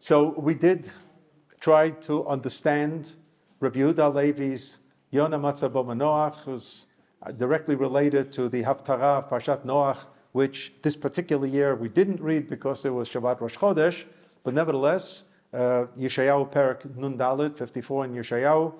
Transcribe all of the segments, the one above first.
So we did try to understand Rabbi Yehuda Levi's Yonah, Matzah, Menoach, who's directly related to the Haftarah of Parshat Noach, which this particular year we didn't read because it was Shabbat Rosh Chodesh, but nevertheless, Yeshayahu Perek Nun Daled, 54 in Yeshayahu,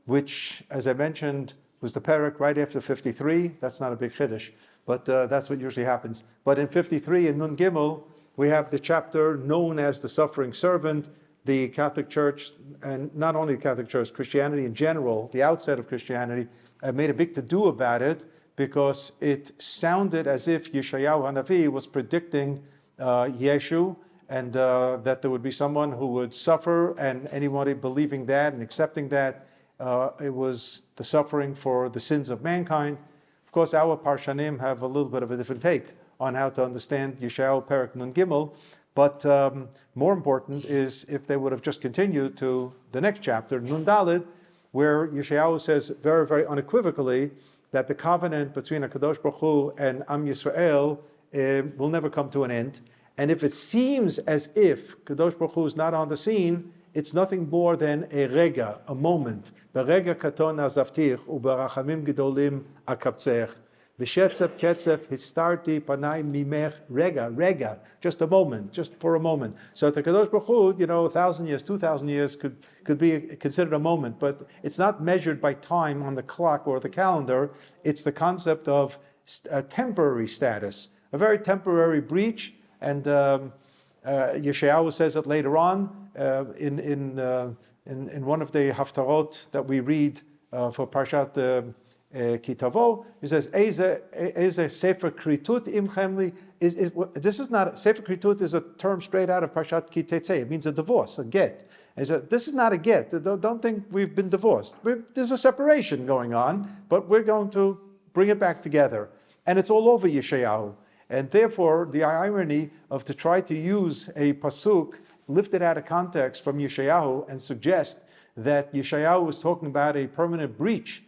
which, as I mentioned, was the Perek right after 53. That's not a big chiddush, but that's what usually happens. But in 53 in Nun Gimel, we have the chapter known as the Suffering Servant. The Catholic Church, and not only the Catholic Church, Christianity in general, the outset of Christianity, made a big to-do about it because it sounded as if Yeshayahu Hanavi was predicting Yeshu, and that there would be someone who would suffer, and anybody believing that and accepting that, it was the suffering for the sins of mankind. Of course, our Parshanim have a little bit of a different take on how to understand Yeshayahu Perek Nun Gimel, but more important is if they would have just continued to the next chapter, Nun Daled, where Yeshayahu says very, very unequivocally that the covenant between HaKadosh Baruch Hu and Am Yisrael will never come to an end. And if it seems as if Kadosh Baruch Hu is not on the scene, it's nothing more than a rega, a moment. Berega katon azavtich uberachamim gedolim akabtzech. V'shetzef ketzef histarti panai mimech rega, just a moment, just for a moment. So the Kadosh Baruch Hu, 1,000 years, 2,000 years could be considered a moment, but it's not measured by time on the clock or the calendar. It's the concept of a temporary status, a very temporary breach. And Yeshayahu says it later on in one of the haftarot that we read for Parshat Kitavo. He says, "Eze sefer kritut imchem." This is not sefer kritut is a term straight out of Parshat Kitetse. It means a divorce, a get. This is not a get. Don't think we've been divorced. There's a separation going on, but we're going to bring it back together, and it's all over Yeshayahu. And therefore, the irony of to try to use a pasuk lifted out of context from Yeshayahu and suggest that Yeshayahu was talking about a permanent breach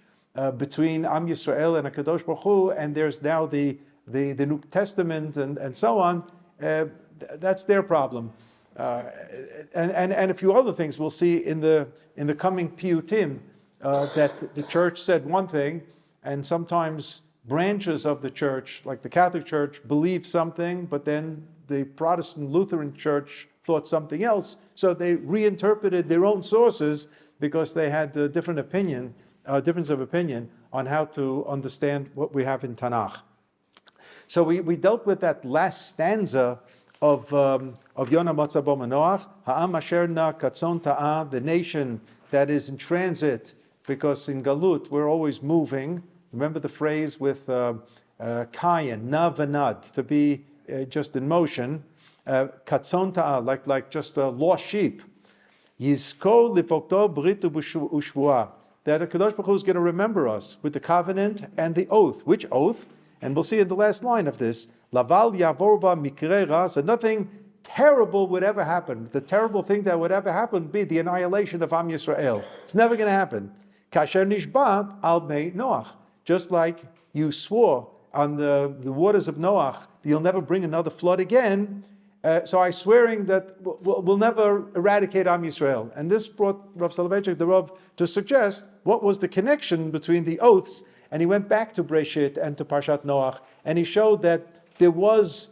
between Am Yisrael and HaKadosh Baruch Hu, and there's now the New Testament and so on, that's their problem. And a few other things we'll see in the coming piyutim, that the church said one thing, and sometimes branches of the church, like the Catholic Church, believed something, but then the Protestant Lutheran Church thought something else, so they reinterpreted their own sources because they had a difference of opinion on how to understand what we have in Tanakh. So we dealt with that last stanza of Yonah Matzah Bo Menoach, Ha'am asher na katzon ta'ah, the nation that is in transit, because in Galut we're always moving. Remember the phrase with kayan, na v'nad, to be just in motion. Katzon ta'ah, like just a lost sheep. Yizko lifokto brit u'shvuah, that HaKadosh Baruch Hu is going to remember us with the covenant and the oath. Which oath? And we'll see in the last line of this, Laval yavorba mikre ra, so nothing terrible would ever happen. The terrible thing that would ever happen would be the annihilation of Am Yisrael. It's never going to happen. Kasher nishbat al mei Noach. Just like you swore on the waters of Noach, you'll never bring another flood again. So I'm swearing that we'll never eradicate Am Yisrael. And this brought Rav Soloveitchik, the Rav, to suggest what was the connection between the oaths. And he went back to Breshit and to Parshat Noach, and he showed that there was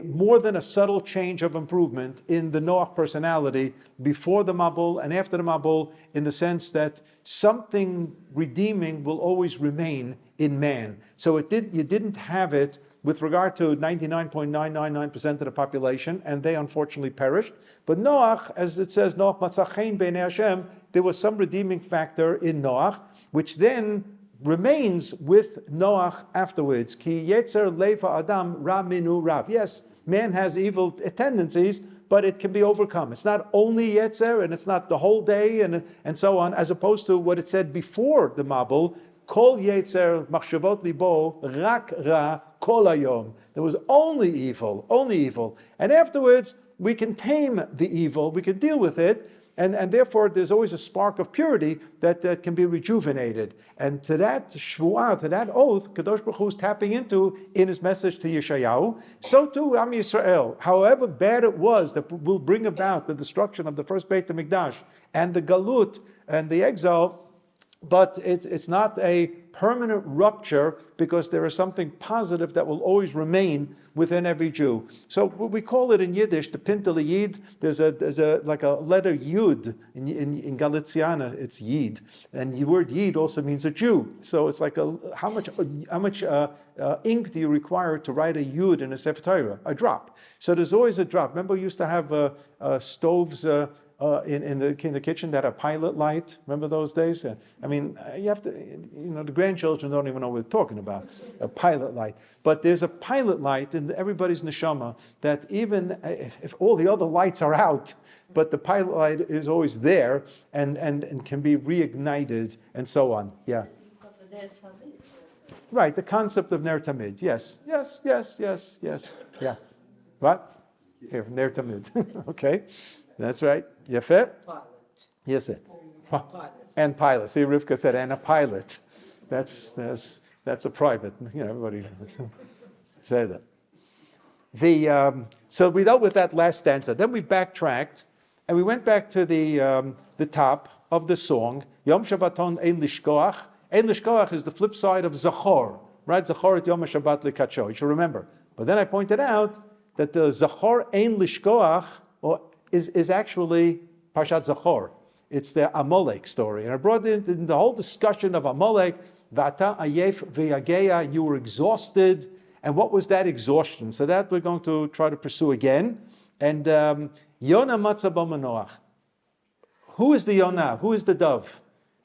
more than a subtle change of improvement in the Noach personality before the Mabul and after the Mabul, in the sense that something redeeming will always remain in man. So you didn't have it with regard to 99.999% of the population, and they unfortunately perished. But Noach, as it says, Noach Matzah Chen B'nei Hashem, there was some redeeming factor in Noach, which then remains with Noach afterwards. Ki yetzer leva adam ra minu rav. Yes, man has evil tendencies, but it can be overcome. It's not only yetzer, and it's not the whole day, and so on, as opposed to what it said before the Mabul, kol yetzer machshavot libo rak ra kol hayom. There was only evil. And afterwards, we can tame the evil, we can deal with it, And therefore, there's always a spark of purity that can be rejuvenated. And to that shvuah, to that oath, Kadosh Baruch Hu is tapping into in his message to Yeshayahu. So too, Am Yisrael, however bad it was that will bring about the destruction of the first Beit HaMikdash and the Galut and the exile, but it's not a permanent rupture, because there is something positive that will always remain within every Jew. So we call it in Yiddish the Pintel Yid. There's a like a letter Yud in Galiciana. It's Yid, and the word Yid also means a Jew. So it's like how much ink do you require to write a Yud in a Sefer Torah? A drop. So there's always a drop. Remember, we used to have stoves. In the kitchen that a pilot light. Remember those days? I mean, you have to, the grandchildren don't even know what we're talking about, a pilot light. But there's a pilot light in everybody's neshama that even if all the other lights are out, but the pilot light is always there and can be reignited and so on. Yeah. Right, the concept of Ner Tamid. Yes. Yeah. What? Here, Ner Tamid. Okay. That's right. Yafet? Pilot. Yes, sir. Pilot. And pilot. See, Rivka said, and a pilot. That's a private. Everybody said that. So we dealt with that last stanza. Then we backtracked, and we went back to the top of the song. Yom Shabbaton Ein Lishkoach. Ein Lishkoach is the flip side of Zachor. Right? Zachor et Yom Shabbat Likacho. You should remember. But then I pointed out that the Zachor Ein Lishkoach is actually Parshat Zachor. It's the Amalek story. And I brought in the whole discussion of Amalek, Vata Ayef V'Yageya, you were exhausted. And what was that exhaustion? So that we're going to try to pursue again. And Yonah Matzah Menoach. Who is the Yonah? Who is the dove?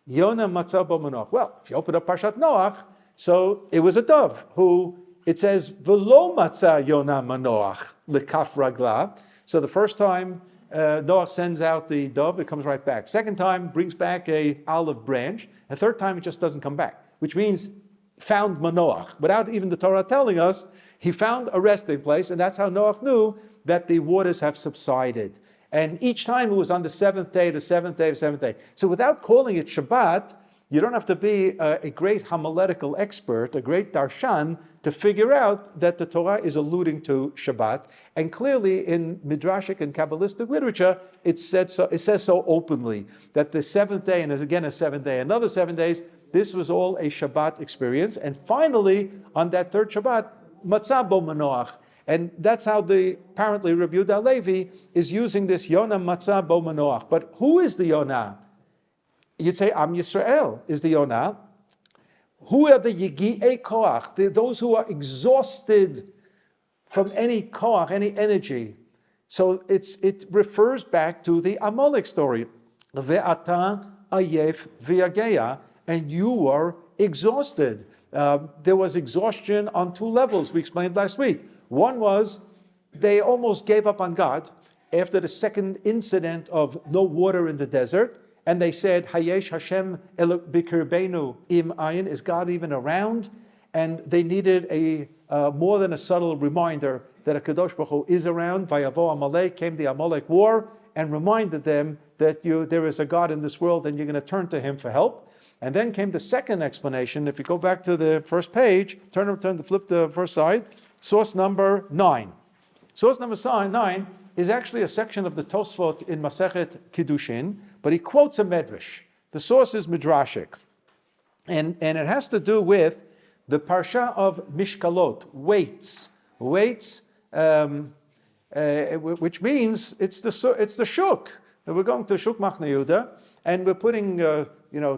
Yonah Matzah Menoach. Well, if you open up Parshat Noach, so it was a dove who, it says, V'lo Matzah Yonah Menoach L'kaf Ragla. So the first time Noach sends out the dove, it comes right back. Second time, brings back a olive branch. And third time, it just doesn't come back, which means found Menoach. Without even the Torah telling us, he found a resting place, and that's how Noach knew that the waters have subsided. And each time it was on the seventh day, the seventh day, the seventh day. So without calling it Shabbat, you don't have to be a great homiletical expert, a great darshan, to figure out that the Torah is alluding to Shabbat. And clearly in Midrashic and Kabbalistic literature, it says so openly, that the seventh day, and again a seventh day, another 7 days, this was all a Shabbat experience. And finally, on that third Shabbat, Matzah bo Menoach. And that's how apparently Rabbi Yehuda Levi is using this Yonah Matzah bo Menoach. But who is the Yonah? You'd say Am Yisrael is the Yonah. Who are the Yigi'ei Koach? Those who are exhausted from any Koach, any energy. So it refers back to the Amalek story. Ve'ata ayef v'yageya, and you were exhausted. There was exhaustion on two levels, we explained last week. One was they almost gave up on God after the second incident of no water in the desert. And they said, Hayesh Hashem b'kirbeinu im ayin, is God even around? And they needed a more than a subtle reminder that a Kadosh Baruch Hu is around. Vayavo Amalek, came the Amalek war, and reminded them that there is a God in this world, and you're going to turn to Him for help. And then came the second explanation. If you go back to the first page, flip the first side, source number 9. Source number 9 is actually a section of the Tosfot in Masechet Kiddushin, but he quotes a medrash. The source is midrashic, and it has to do with the parsha of Mishkalot, weights, which means it's the shuk. We're going to Shuk Machne Yehuda, and we're putting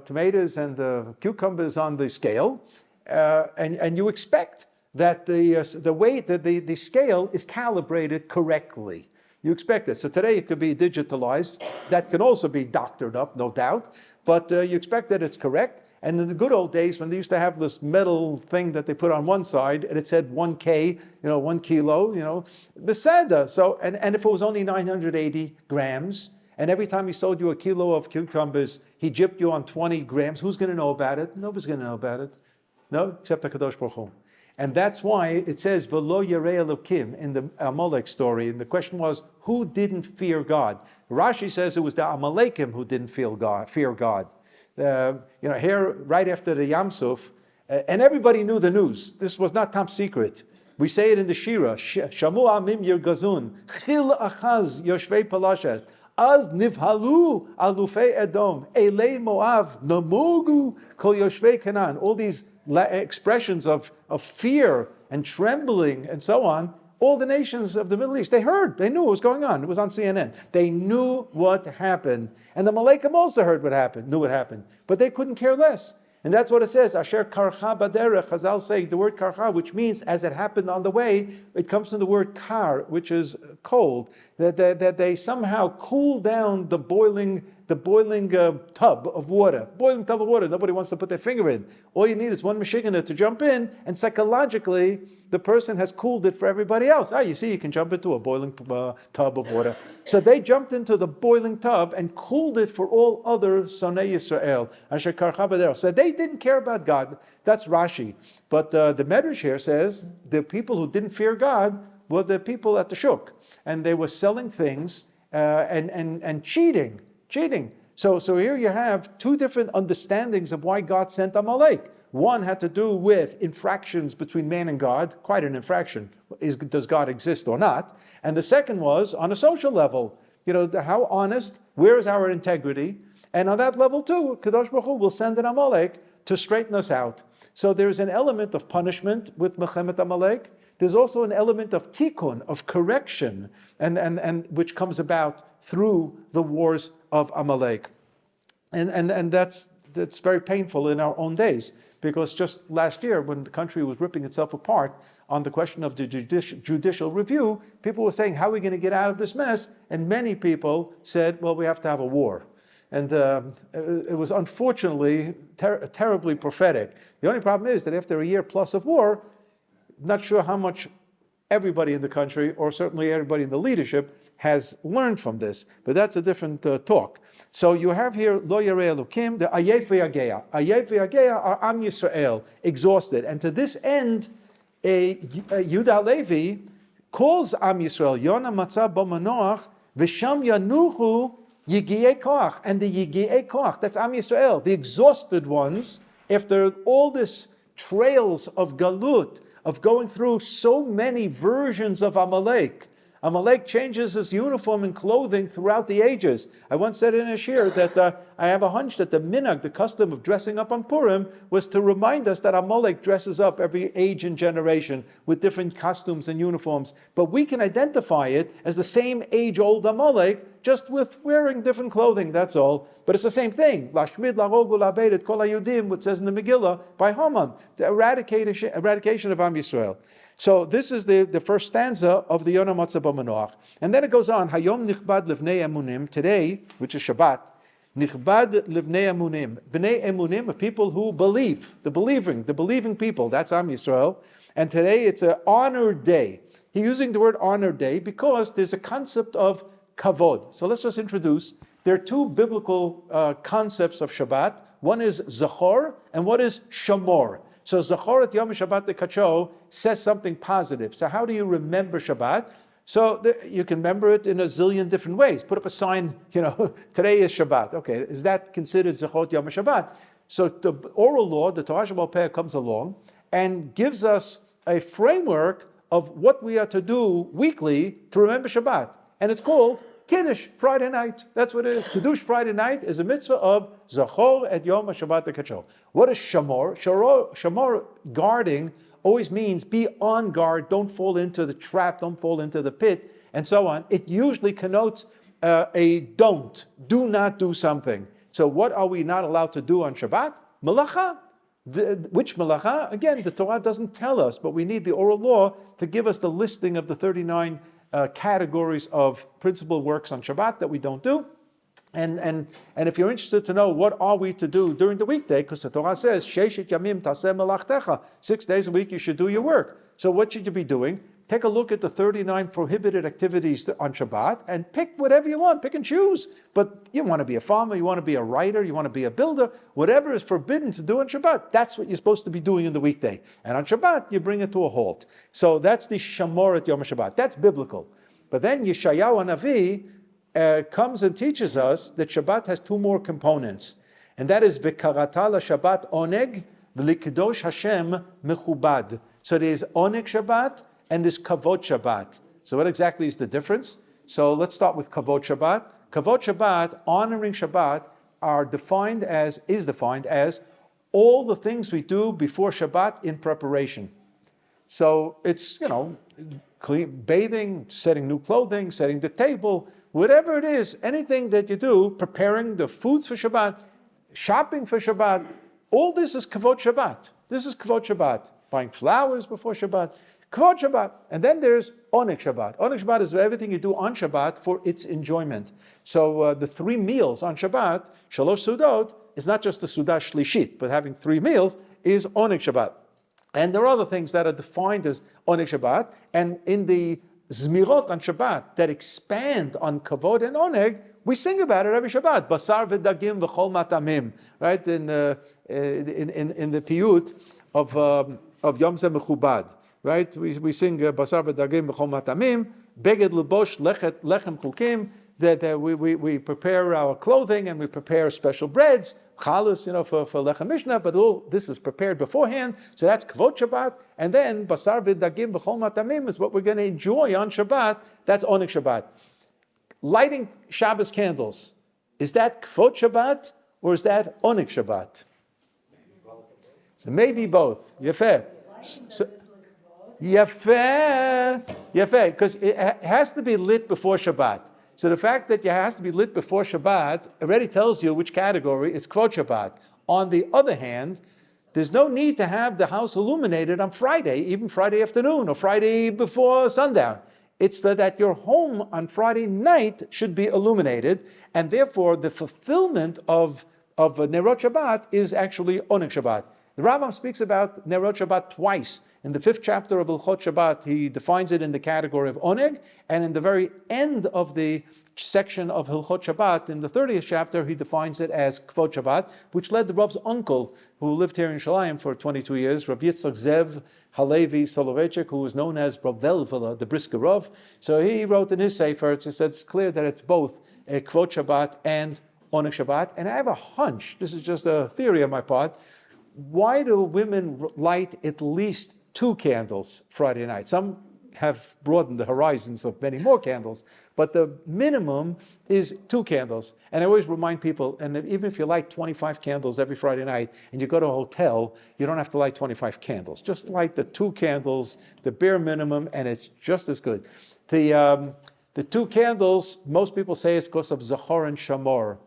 tomatoes and cucumbers on the scale, and you expect that the weight, the scale is calibrated correctly. You expect it. So today it could be digitalized. That can also be doctored up, no doubt. But you expect that it's correct. And in the good old days, when they used to have this metal thing that they put on one side, and it said 1K, 1 kilo, beseda. So, and if it was only 980 grams, and every time he sold you a kilo of cucumbers, he gypped you on 20 grams, who's going to know about it? Nobody's going to know about it. No, except the Kadosh Baruch Hu. And that's why it says, V'lo Yirei Elokim in the Amalek story. And the question was, who didn't fear God? Rashi says it was the Amalekim who didn't fear God. Here, right after the Yam Suf, and everybody knew the news. This was not top secret. We say it in the Shira, Shamu Amim Yirgazun, Chil Achaz Yoshvei Palashet, Az Nivhalu Alufei Edom, Elei Moav, Namogu Kol Yoshvei Canaan. All these expressions of fear and trembling and so on. All the nations of the Middle East, they heard, they knew what was going on. It was on CNN. They knew what happened. And the Malaikim also heard what happened, knew what happened. But they couldn't care less. And that's what it says, Asher karcha baderech, Chazal say, the word karcha, which means as it happened on the way, it comes from the word kar, which is cold, that they somehow cool down the boiling tub of water. Boiling tub of water, nobody wants to put their finger in. All you need is one mashigana to jump in, and psychologically, the person has cooled it for everybody else. You see, you can jump into a boiling tub of water. So they jumped into the boiling tub and cooled it for all other Sonei Yisrael. Asher karcha baderech. So they didn't care about God. That's Rashi. But the Medrash here says the people who didn't fear God were the people at the shuk. And they were selling things and cheating. So here you have two different understandings of why God sent Amalek. One had to do with infractions between man and God, quite an infraction. Does God exist or not? And the second was on a social level. How honest, where is our integrity? And on that level too, Kadosh Baruch Hu will send an Amalek to straighten us out. So there's an element of punishment with Mechemet Amalek. There's also an element of tikkun, of correction, and which comes about through the wars of Amalek. And that's very painful in our own days, because just last year, when the country was ripping itself apart on the question of the judicial review, people were saying, how are we going to get out of this mess? And many people said, well, we have to have a war. And it was unfortunately terribly prophetic. The only problem is that after a year plus of war, not sure how much everybody in the country, or certainly everybody in the leadership, has learned from this. But that's a different talk. So you have here, Lo Yirei Elokim, the Ayef V'Yagea. Ayef V'Yagea are Am Yisrael, exhausted. And to this end, Yudah Levi calls Am Yisrael, Yonah Matzah bo Menoach, V'sham Yanuchu Yigiei Koach. And the Yigiei Koach, that's Am Yisrael, the exhausted ones, after all this trails of Galut, of going through so many versions of Amalek. Amalek changes his uniform and clothing throughout the ages. I once said in a shir that I have a hunch that the minhag, the custom of dressing up on Purim, was to remind us that Amalek dresses up every age and generation with different costumes and uniforms. But we can identify it as the same age-old Amalek, just with wearing different clothing, that's all. But it's the same thing. Lashmid, larogu, labed, et kol hayudim, which says in the Megillah, by Haman, the eradication of Am Yisrael. So this is the first stanza of the Yonah Matzah bo Menoach. And then it goes on, Hayom nichbad livnei emunim, today, which is Shabbat, nichbad livnei emunim. Bnei emunim are people who believe, the believing people, that's Am Yisrael. And today it's an honored day. He's using the word honored day because there's a concept of kavod. So let's just introduce, there are two biblical concepts of Shabbat. One is zachor and one is shamor. So Zachor et Yom Shabbat Kacho says something positive. So how do you remember Shabbat? So you can remember it in a zillion different ways. Put up a sign, today is Shabbat. Okay, is that considered Zachor Yom Shabbat? So the oral law, the TORAH Sheba'al Peh, comes along and gives us a framework of what we are to do weekly to remember Shabbat. And it's called Kiddush, Friday night. That's what it is. Kiddush Friday night is a mitzvah of Zachor et Yom HaShabbat HaKacho. What is Shamor? Shamor, guarding, always means be on guard, don't fall into the trap, don't fall into the pit, and so on. It usually connotes do not do something. So what are we not allowed to do on Shabbat? Malacha. Which malacha? Again, the Torah doesn't tell us, but we need the oral law to give us the listing of the 39 categories of principal works on Shabbat that we don't do. And if you're interested to know what are we to do during the weekday, because the Torah says, Sheshit Yamim Taseh Melachtecha, 6 days a week you should do your work. So what should you be doing? take a look at the 39 prohibited activities on Shabbat and pick whatever you want, pick and choose. But you want to be a farmer, you want to be a writer, you want to be a builder, whatever is forbidden to do on Shabbat, that's what you're supposed to be doing in the weekday. And on Shabbat, you bring it to a halt. So that's the Shamoret Yom HaShabbat. That's biblical. But then Yeshayahu Hanavi comes and teaches us that Shabbat has two more components. And that is V'karata Shabbat Oneg V'likdosh Hashem Mechubad. So there's Oneg Shabbat and there's Kavod Shabbat. So what exactly is the difference? So let's start with Kavod Shabbat. Kavod Shabbat, honoring Shabbat, is defined as all the things we do before Shabbat in preparation. So it's, bathing, setting new clothing, setting the table, whatever it is, anything that you do, preparing the foods for Shabbat, shopping for Shabbat, all this is Kavod Shabbat. This is Kavod Shabbat. Buying flowers before Shabbat, Kavod Shabbat. And then there's Oneg Shabbat. Oneg Shabbat is everything you do on Shabbat for its enjoyment. So the 3 meals on Shabbat, Shalosh Sudot, is not just the Sudah Shlishit, but having 3 meals is Oneg Shabbat. And there are other things that are defined as Oneg Shabbat. And in the Zmirot on Shabbat that expand on Kavod and Oneg, we sing about it every Shabbat. Basar v'dagim v'chol matamim. Right? In the piyut of Yom Zeh Mechubad. Right? We sing Basar v'dagim v'chol matamim, Beged Lubosh lechem chukim, that we prepare our clothing and we prepare special breads, chalus, for lechem mishnah, but all this is prepared beforehand. So that's Kavod Shabbat. And then Basar v'dagim v'chol matamim is what we're going to enjoy on Shabbat. That's Oneg Shabbat. Lighting Shabbos candles, is that Kavod Shabbat or is that Oneg Shabbat? So maybe both. Yefeh. Yefeh, because it has to be lit before Shabbat. So the fact that it has to be lit before Shabbat already tells you which category is Kavod Shabbat. On the other hand, there's no need to have the house illuminated on Friday, even Friday afternoon or Friday before sundown. It's that your home on Friday night should be illuminated, and therefore the fulfillment of Nerot Shabbat is actually Oneg Shabbat. The Rambam speaks about Nerot Shabbat twice. In the 5th chapter of Hilchot Shabbat, he defines it in the category of Oneg, and in the very end of the section of Hilchot Shabbat, in the 30th chapter, he defines it as Kavod Shabbat, which led the Rav's uncle, who lived here in Shalayim for 22 years, Rabbi Yitzchak Zev Halevi Soloveitchik, who was known as Rav Velvela, the Brisker Rav. So he wrote in his Sefer, it says it's clear that it's both a Kavod Shabbat and Oneg Shabbat. And I have a hunch, this is just a theory on my part, why do women light at least 2 candles Friday night? Some have broadened the horizons of many more candles, but the minimum is 2 candles. And I always remind people, and even if you light 25 candles every Friday night and you go to a hotel, you don't have to light 25 candles. Just light the 2 candles, the bare minimum, and it's just as good. The 2 candles, most people say it's because of Zachor and Shamor.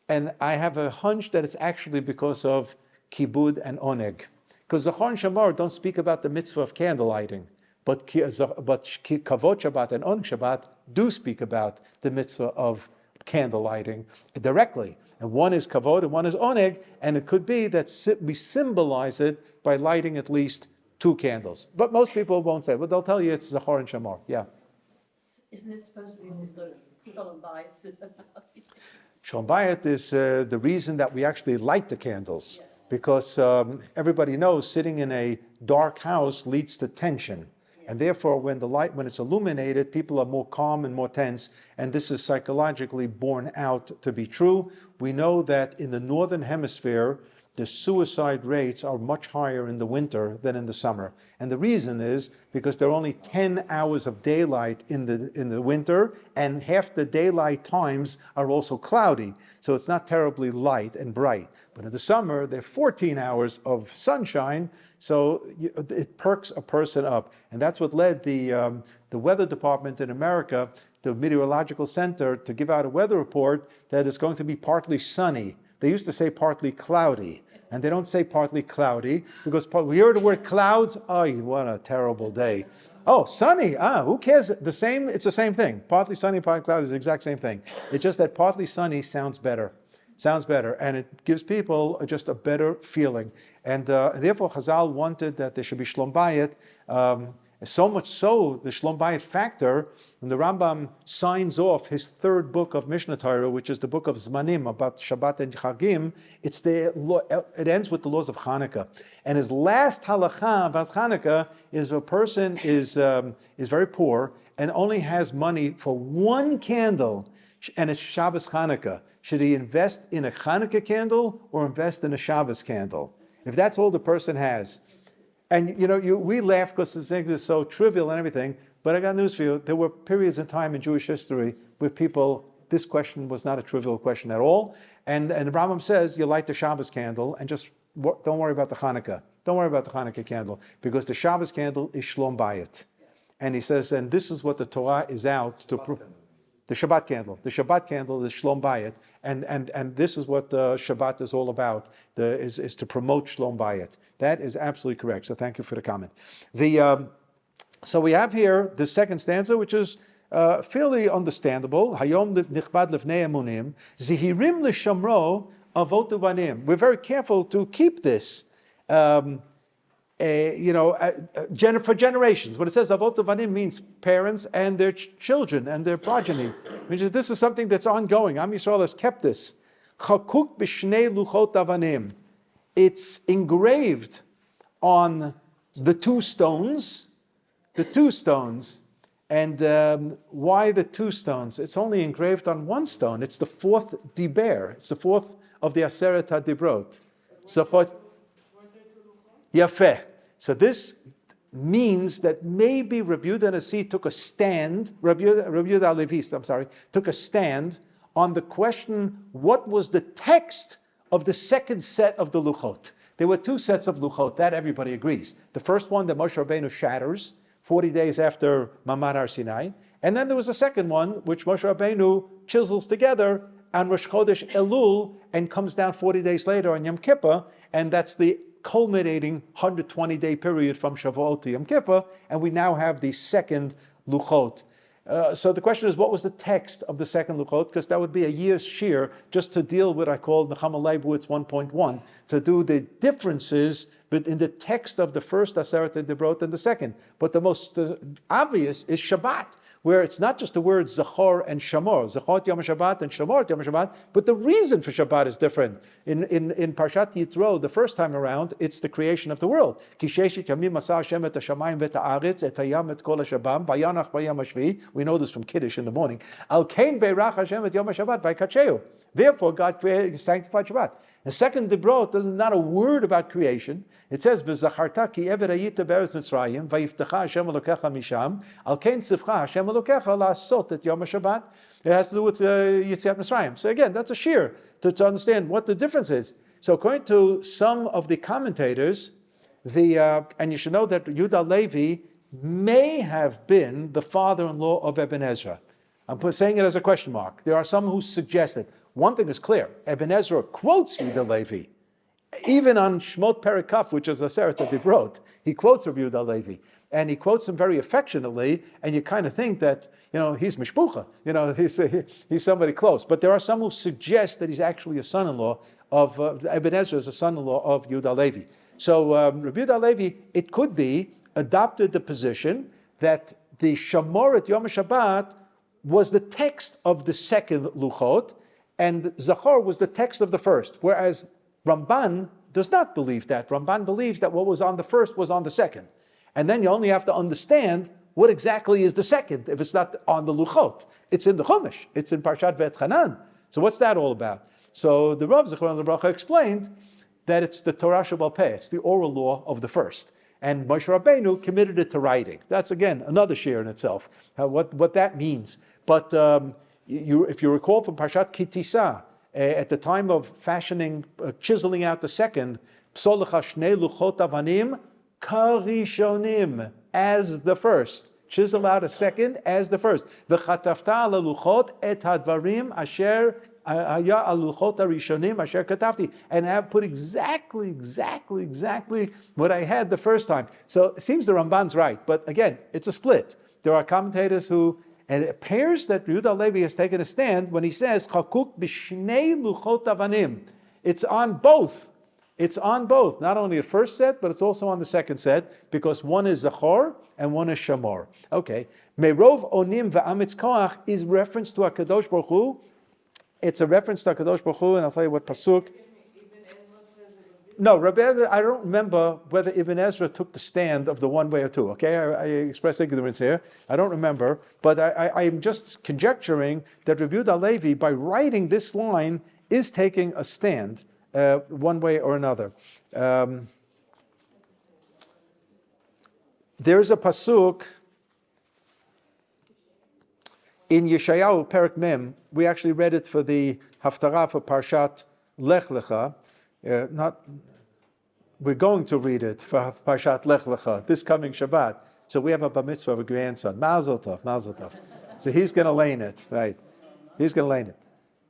And I have a hunch that it's actually because of Kibud and Oneg. Because Zachor and Shamor don't speak about the mitzvah of candle lighting, but Kavod Shabbat and Oneg Shabbat do speak about the mitzvah of candle lighting directly. And one is Kavod and one is Oneg, and it could be that we symbolize it by lighting at least 2 candles. But most people won't say, but they'll tell you it's Zachor and Shamor. Yeah. Isn't it supposed to be also Shalom Bayit? Shalom Bayit is the reason that we actually light the candles. Yeah. Because everybody knows sitting in a dark house leads to tension. Yeah. And therefore, when it's illuminated, people are more calm and more tense. And this is psychologically borne out to be true. We know that in the northern hemisphere, the suicide rates are much higher in the winter than in the summer. And the reason is because there are only 10 hours of daylight in the winter, and half the daylight times are also cloudy. So it's not terribly light and bright. But in the summer, there are 14 hours of sunshine, so it perks a person up. And that's what led the weather department in America, the Meteorological Center, to give out a weather report that it's going to be partly sunny. They used to say partly cloudy, and they don't say partly cloudy, because we hear the word clouds, oh, what a terrible day. Oh, sunny, who cares? It's the same thing. Partly sunny, partly cloudy is the exact same thing. It's just that partly sunny sounds better, and it gives people just a better feeling. And therefore, Chazal wanted that there should be Shlom Bayit, So much so, the Shlom Bayit factor, when the Rambam signs off his third book of Mishnah Torah, which is the book of Zmanim about Shabbat and Chagim, it ends with the laws of Hanukkah. And his last halacha about Hanukkah is a person is very poor and only has money for one candle, and it's Shabbos Hanukkah. Should he invest in a Hanukkah candle or invest in a Shabbos candle? If that's all the person has. And we laugh because this thing is so trivial and everything, but I got news for you. There were periods in time in Jewish history where this question was not a trivial question at all. And the Rambam says you light the Shabbos candle and just don't worry about the Hanukkah. Don't worry about the Hanukkah candle, because the Shabbos candle is Shlom Bayit. And he says, and this is what the Torah is out to prove. The Shabbat candle. The Shabbat candle is Shlom Bayit, and this is what the Shabbat is all about. Is to promote Shlom Bayit. That is absolutely correct. So thank you for the comment. So we have here the second stanza, which is fairly understandable. Hayom nichbad lefnei emunim zihirim l'shamro avot uvanim. We're very careful to keep this. For generations. When it says avot avanim means parents and their children and their progeny. This is something that's ongoing. OUisrael has kept this. Chakuk b'shnei luchot avanim. It's engraved on the two stones. And why the two stones? It's only engraved on one stone. It's the fourth diber. It's the fourth of the Aseret HaDibrot. So Yafeh. So this means that maybe Rabbi Yehuda Nasi took a stand, Rabbi Yehuda Alevi, took a stand on the question, what was the text of the second set of the Luchot? There were two sets of Luchot, that everybody agrees. The first one that Moshe Rabbeinu shatters 40 days after Mamad Har Sinai, and then there was a second one which Moshe Rabbeinu chisels together on Rosh Chodesh Elul and comes down 40 days later on Yom Kippur, and that's the culminating 120-day period from Shavuot to Yom Kippur, and we now have the second Luchot. So the question is, what was the text of the second Luchot? Because that would be a year's shir just to deal with, I call Nechama Leibowitz 1.1, to do the differences but in the text of the first Aseret HaDibrot and the second. But the most obvious is Shabbat, where it's not just the words Zachor and Shamor, Zachor Yom Shabbat and Shamor Yom Shabbat, but the reason for Shabbat is different. In Parshat Yitro, the first time around, it's the creation of the world. Ki sheshit yamim asa Hashem et hashamayim v'et haaretz et hayam et kol hashabam bayanach bayam hashvi. We know this from Kiddush in the morning. Al kein beirach Hashem et Yom Shabbat v'ykacheu. Therefore, God sanctified Shabbat. The second Dibrot, there's not a word about creation. It says, "V'zacharta ki eved hayita be'eretz Mitzrayim, v'yiftecha Hashem Elokecha misham, al kein tzivcha Hashem Elokecha la'asot et Yom HaShabbat." It has to do with Yetziat Mitzrayim. So again, that's a sheer to understand what the difference is. So according to some of the commentators, and you should know that Yehuda Levi may have been the father-in-law of Ibn Ezra. I'm saying it as a question mark. There are some who suggest it. One thing is clear. Ibn Ezra quotes Yehuda Levi. Even on Shmot Perikaf, which is a Aseret HaDibrot, he quotes Rabbi Yehuda Levi. And he quotes him very affectionately, and you kind of think that, he's Mishpucha, he's somebody close. But there are some who suggest that he's actually a son-in-law of, Ibn Ezra is a son-in-law of Yehuda Levi. So Rabbi Yehuda Levi, it could be, adopted the position that the Shamor at Yom HaShabbat was the text of the second Luchot, and Zachor was the text of the first, whereas Ramban does not believe that. Ramban believes that what was on the first was on the second. And then you only have to understand what exactly is the second if it's not on the Luchot. It's in the Chumash. It's in Parshat V'et Hanan. So what's that all about? So the Rav Zichron Lebracha explained that it's the Torah Shebal Peh. It's the oral law of the first. And Moshe Rabbeinu committed it to writing. That's, again, another share in itself, what that means. But if you recall from Parshat Kitisa, at the time of fashioning, chiseling out the second, Psolacha Shnei Luchot Avanim Karishonim, as the first. Chisel out a second as the first. V'chatafta ala luchot et hadvarim asher haya al luchot harishonim asher katafti. And I have put exactly what I had the first time. So it seems the Ramban's right, but again, it's a split. There are commentators who, and it appears that Yehuda Levi has taken a stand when he says, Chakuk b'shnei luchot avanim. It's on both It's on both, not only the first set, but it's also on the second set, because one is Zachor and one is Shamor. Okay. Merov onim va'amitz koach is reference to HaKadosh Baruch Hu. It's a reference to HaKadosh Baruch Hu, and I'll tell you what pasuk. No, Rabbi, I don't remember whether Ibn Ezra took the stand of the one way or two, okay? I express ignorance here. I don't remember, but I'm just conjecturing that Rabbi Yehuda Halevi, by writing this line, is taking a stand one way or another. There's a pasuk in Yeshayahu, Perek Mem. We actually read it for the Haftarah for Parshat Lech Lecha. We're going to read it for Parshat Lech Lecha this coming Shabbat. So we have a bar mitzvah of a grandson. Mazel tov, mazel tov. So he's going to lane it, right? He's going to lane it.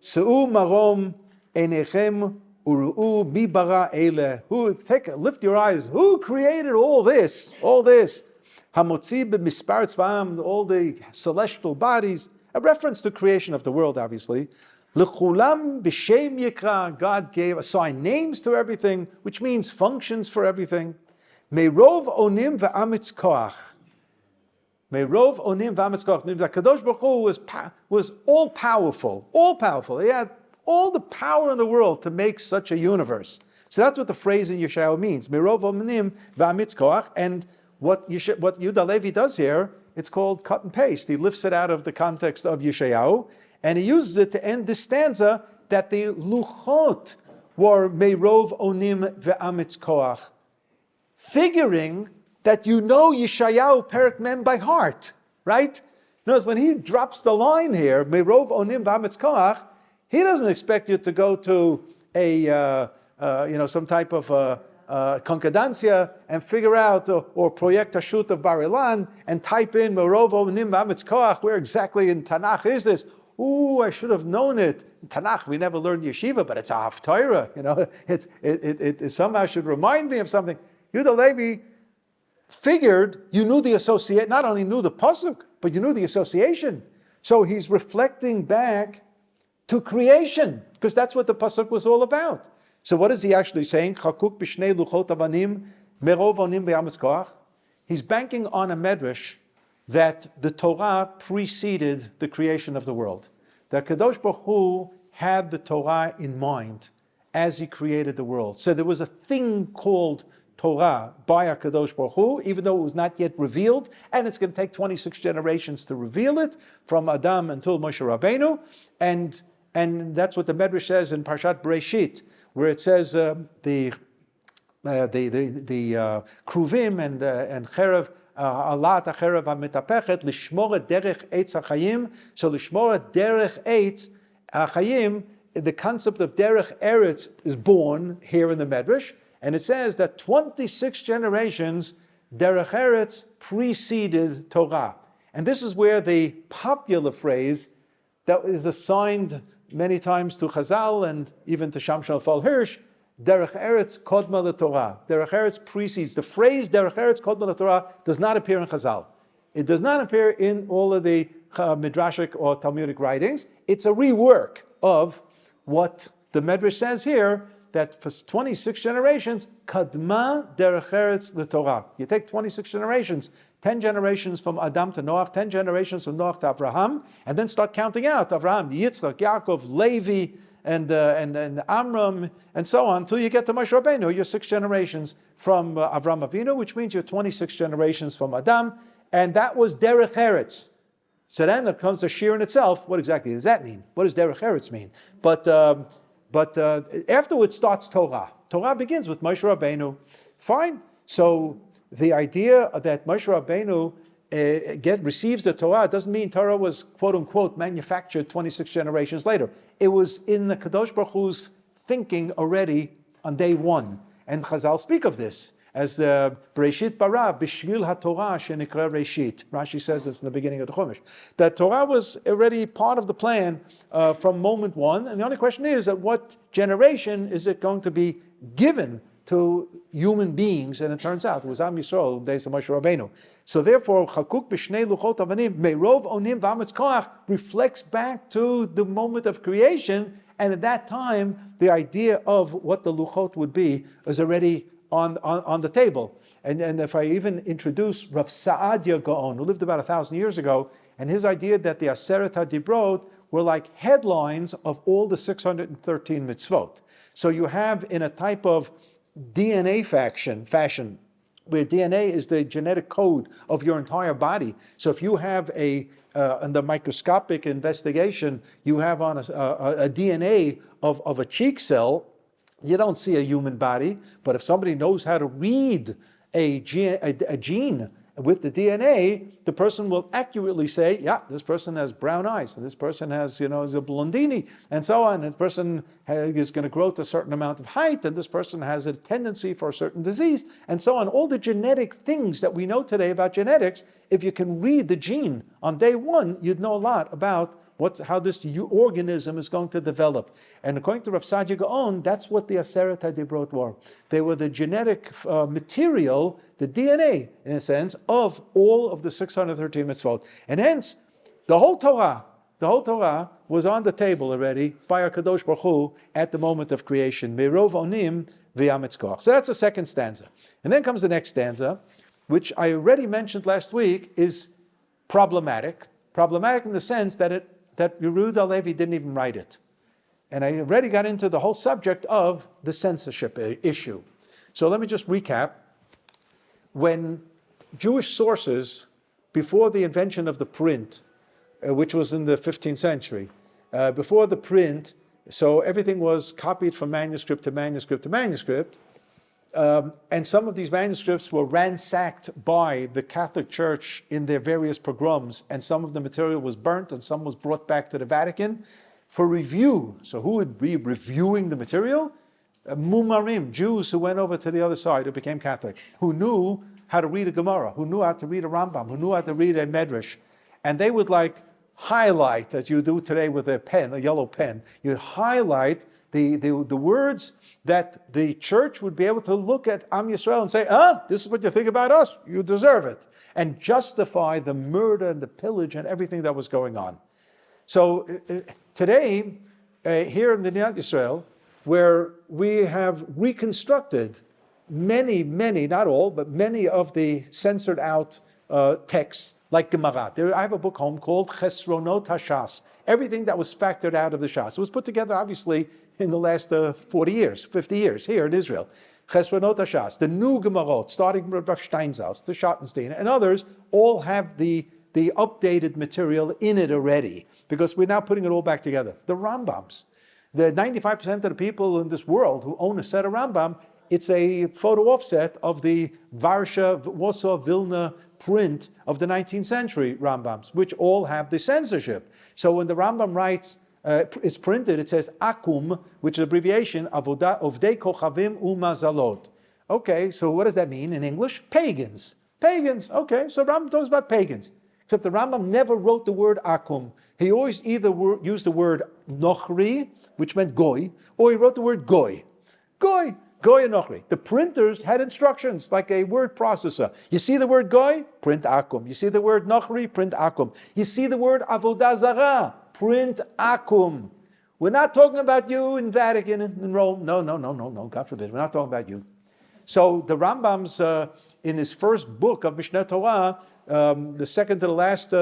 Se'u marom enechem uru'u mi bara ele. Lift your eyes. Who created all this? All this. Hamotzi b'mispar tzva'am, all the celestial bodies. A reference to creation of the world, obviously. L'chulam b'shem yikra, God assigned names to everything, which means functions for everything. Meirov onim v'amitz koach. Meirov onim v'amitz koach. The Kadosh Baruch Hu was all powerful. He had all the power in the world to make such a universe. So that's what the phrase in Yeshayahu means. Meirov onim v'amitz koach. And what Yehuda Halevi does here, it's called cut and paste. He lifts it out of the context of Yeshayahu, and he uses it to end this stanza that the luchot were meirov onim ve'amitz koach, figuring that you know Yeshayahu Perek Mem by heart, right? Notice when he drops the line here, meirov onim ve'amitz koach, he doesn't expect you to go to some type of concordancia and figure out, or project hashut of Bar Ilan and type in meirov onim ve'amitz koach. Where exactly in Tanakh is this? Ooh, I should have known it. In Tanakh, we never learned yeshiva, but it's a haftarah. It somehow should remind me of something. Yehuda Halevi figured you knew the associate, not only knew the pasuk, but you knew the association. So he's reflecting back to creation, because that's what the pasuk was all about. So what is he actually saying? Chakuk b'shnei luchot avanim merov onim ve'amitz koach. He's banking on a medrash that the Torah preceded the creation of the world. That Kadosh Baruch Hu had the Torah in mind as he created the world. So there was a thing called Torah by Kadosh Baruch Hu, even though it was not yet revealed, and it's going to take 26 generations to reveal it, from Adam until Moshe Rabbeinu, and that's what the Medrash says in Parshat Bereshit, where it says the kruvim and cherev. Alat acherev hamitapechet lishmor et derech eitz hachayim. So lishmor et derech eitz hachayim, the concept of derech eretz is born here in the Medrash, and it says that 26 generations derech eretz preceded Torah, and this is where the popular phrase that is assigned many times to Chazal and even to Shamshon Fal Hirsch, Derech Eretz Kodma LeTorah. Derech Eretz precedes. The phrase Derech Eretz Kodma LeTorah does not appear in Chazal. It does not appear in all of the Midrashic or Talmudic writings. It's a rework of what the Medrash says here, that for 26 generations, Kadma Derech Eretz LeTorah. You take 26 generations, 10 generations from Adam to Noach, 10 generations from Noach to Avraham, and then start counting out Avraham, Yitzchak, Yaakov, Levi, and Amram, and so on, until you get to Moshe Rabbeinu. You're 6 generations from Avram Avinu, which means you're 26 generations from Adam, and that was Derech Eretz. So then there comes the shir in itself. What exactly does that mean? What does Derech Eretz mean? But afterwards starts Torah. Torah begins with Moshe Rabbeinu. Fine. So the idea that Moshe Rabbeinu receives the Torah doesn't mean Torah was quote unquote manufactured 26 generations later. It was in the Kadosh Baruch Hu's thinking already on day one, and Chazal speak of this as the Bereshit bara b'shvil haTorah shenikra Reshit. Rashi says this in the beginning of the Chumash, that Torah was already part of the plan from moment one, and the only question is at what generation is it going to be given to human beings, and it turns out it was OUisrael in the days of Moshe Rabbeinu. So therefore, Chakuk b'shnei luchot avanim meirov onim v'ametz koach reflects back to the moment of creation, and at that time, the idea of what the luchot would be is already on the table. And if I even introduce Rav Saadia Gaon, who lived about 1,000 years ago, and his idea that the Aseret HaDibrot were like headlines of all the 613 mitzvot. So you have in a type of DNA fashion, where DNA is the genetic code of your entire body. So if you have in the microscopic investigation, you have on a DNA of a cheek cell, you don't see a human body, but if somebody knows how to read a gene with the DNA, the person will accurately say, yeah, this person has brown eyes, and this person has, is a blondini, and so on. And this person is going to grow to a certain amount of height, and this person has a tendency for a certain disease, and so on. All the genetic things that we know today about genetics, if you can read the gene on day one, you'd know a lot about how this organism is going to develop. And according to Rav Saadia Gaon, that's what the Aseret HaDibrot were. They were the genetic material, the DNA, in a sense, of all of the 613 mitzvot. And hence, the whole Torah was on the table already by our Kadosh Baruch Hu at the moment of creation. Meirov onim v'yametz koach. So that's the second stanza. And then comes the next stanza, which I already mentioned last week, is problematic. Problematic in the sense that Yehuda Halevi didn't even write it. And I already got into the whole subject of the censorship issue. So let me just recap. When Jewish sources, before the invention of the print, which was in the 15th century, before the print, so everything was copied from manuscript to manuscript to manuscript, and some of these manuscripts were ransacked by the Catholic Church in their various pogroms, and some of the material was burnt and some was brought back to the Vatican for review. So who would be reviewing the material? Mumarim, Jews who went over to the other side, who became Catholic, who knew how to read a Gemara, who knew how to read a Rambam, who knew how to read a Medrash. And they would highlight, as you do today with a pen, a yellow pen, you'd highlight the words that the church would be able to look at OUisrael and say, this is what you think about us, you deserve it, and justify the murder and the pillage and everything that was going on. So today, here in the OUisrael, where we have reconstructed many, not all, but many of the censored out texts, like Gemara. I have a book home called Chesronot HaShas, everything that was factored out of the Shas. It was put together, obviously, in the last 40 years, 50 years, here in Israel. Chesronot HaShas, the new Gemarot, starting with Rav Steinsaltz, the Schottenstein, and others, all have the updated material in it already, because we're now putting it all back together. The Rambams, the 95% of the people in this world who own a set of Rambam, it's a photo offset of the Warsaw, Vilna print of the 19th century Rambams, which all have the censorship. So when the Rambam writes, is printed, it says Akum, which is abbreviation Avodah Ovdei Kochavim Umazalot. Okay, so what does that mean in English? Pagans. Pagans, okay, so Rambam talks about pagans. Except the Rambam never wrote the word Akum. He always either used the word Nochri, which meant Goy, or he wrote the word Goy. Goy and Nochri. The printers had instructions like a word processor. You see the word Goy? Print Akum. You see the word Nochri? Print Akum. You see the word Avodah Zarah? Print Akum. We're not talking about you in Vatican, in Rome. No, God forbid. We're not talking about you. So the Rambam's, in his first book of Mishneh Torah, the second to the last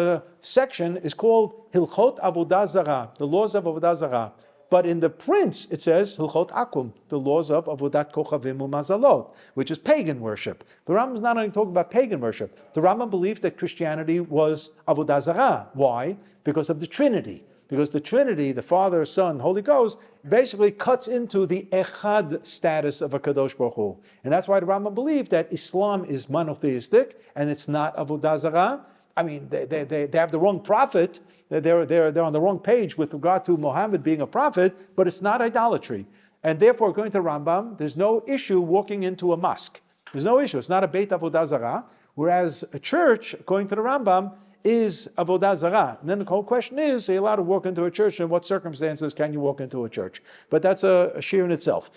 section is called Hilchot Avodah Zarah, the laws of Avodah Zarah. But in the prints, it says Hilchot Akum, the laws of Avodat Kochavim Umazalot, which is pagan worship. The Rambam is not only talking about pagan worship. The Rambam believed that Christianity was Avodah Zarah. Why? Because of the Trinity. Because the Trinity, the Father, Son, Holy Ghost, basically cuts into the Echad status of a Kadosh Baruch Hu. And that's why the Rambam believed that Islam is monotheistic and it's not Avodah Zarah. I mean, they have the wrong prophet. They're on the wrong page with regard to Muhammad being a prophet, but it's not idolatry. And therefore, according to Rambam, there's no issue walking into a mosque. There's no issue. It's not a Beit Avodah Zarah. Whereas a church, according to the Rambam, is Avodah Zarah. And then the whole question is, are you allowed to walk into a church? And in what circumstances can you walk into a church? But that's a shir in itself.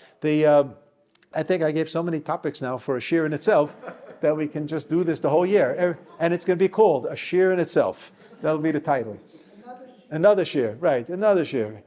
I think I gave so many topics now for a shir in itself that we can just do this the whole year. And it's going to be called a shir in itself. That'll be the title. Another shir, right, another shir.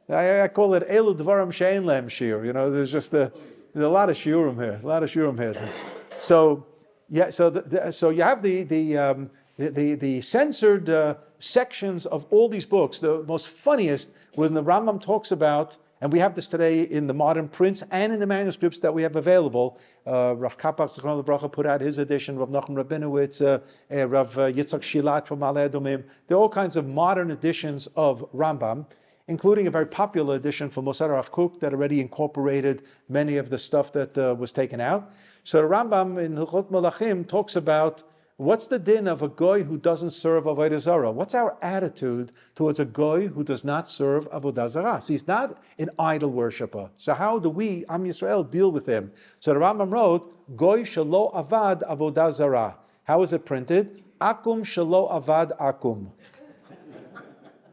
I call it Elu Dvaram Shein Lem Shir. There's just there's a lot of shiurim here, So, yeah, so you have the censored sections of all these books. The most funniest was when the Rambam talks about, and we have this today in the modern prints and in the manuscripts that we have available. Rav Kapach Zichron Bracha put out his edition, Rav Nachum Rabinowitz, Rav Yitzchak Shilat from Ma'aleh Adumim. There are all kinds of modern editions of Rambam, including a very popular edition from Mosar Rav Kook that already incorporated many of the stuff that was taken out. So the Rambam in Hilchot Melachim talks about what's the din of a goy who doesn't serve Avodah Zarah? What's our attitude towards a goy who does not serve Avodah Zarah? So he's not an idol worshiper. So how do we, OUisrael, deal with him? So the Rambam wrote, goy shelo avad Avodah Zarah. How is it printed? Akum shelo avad akum.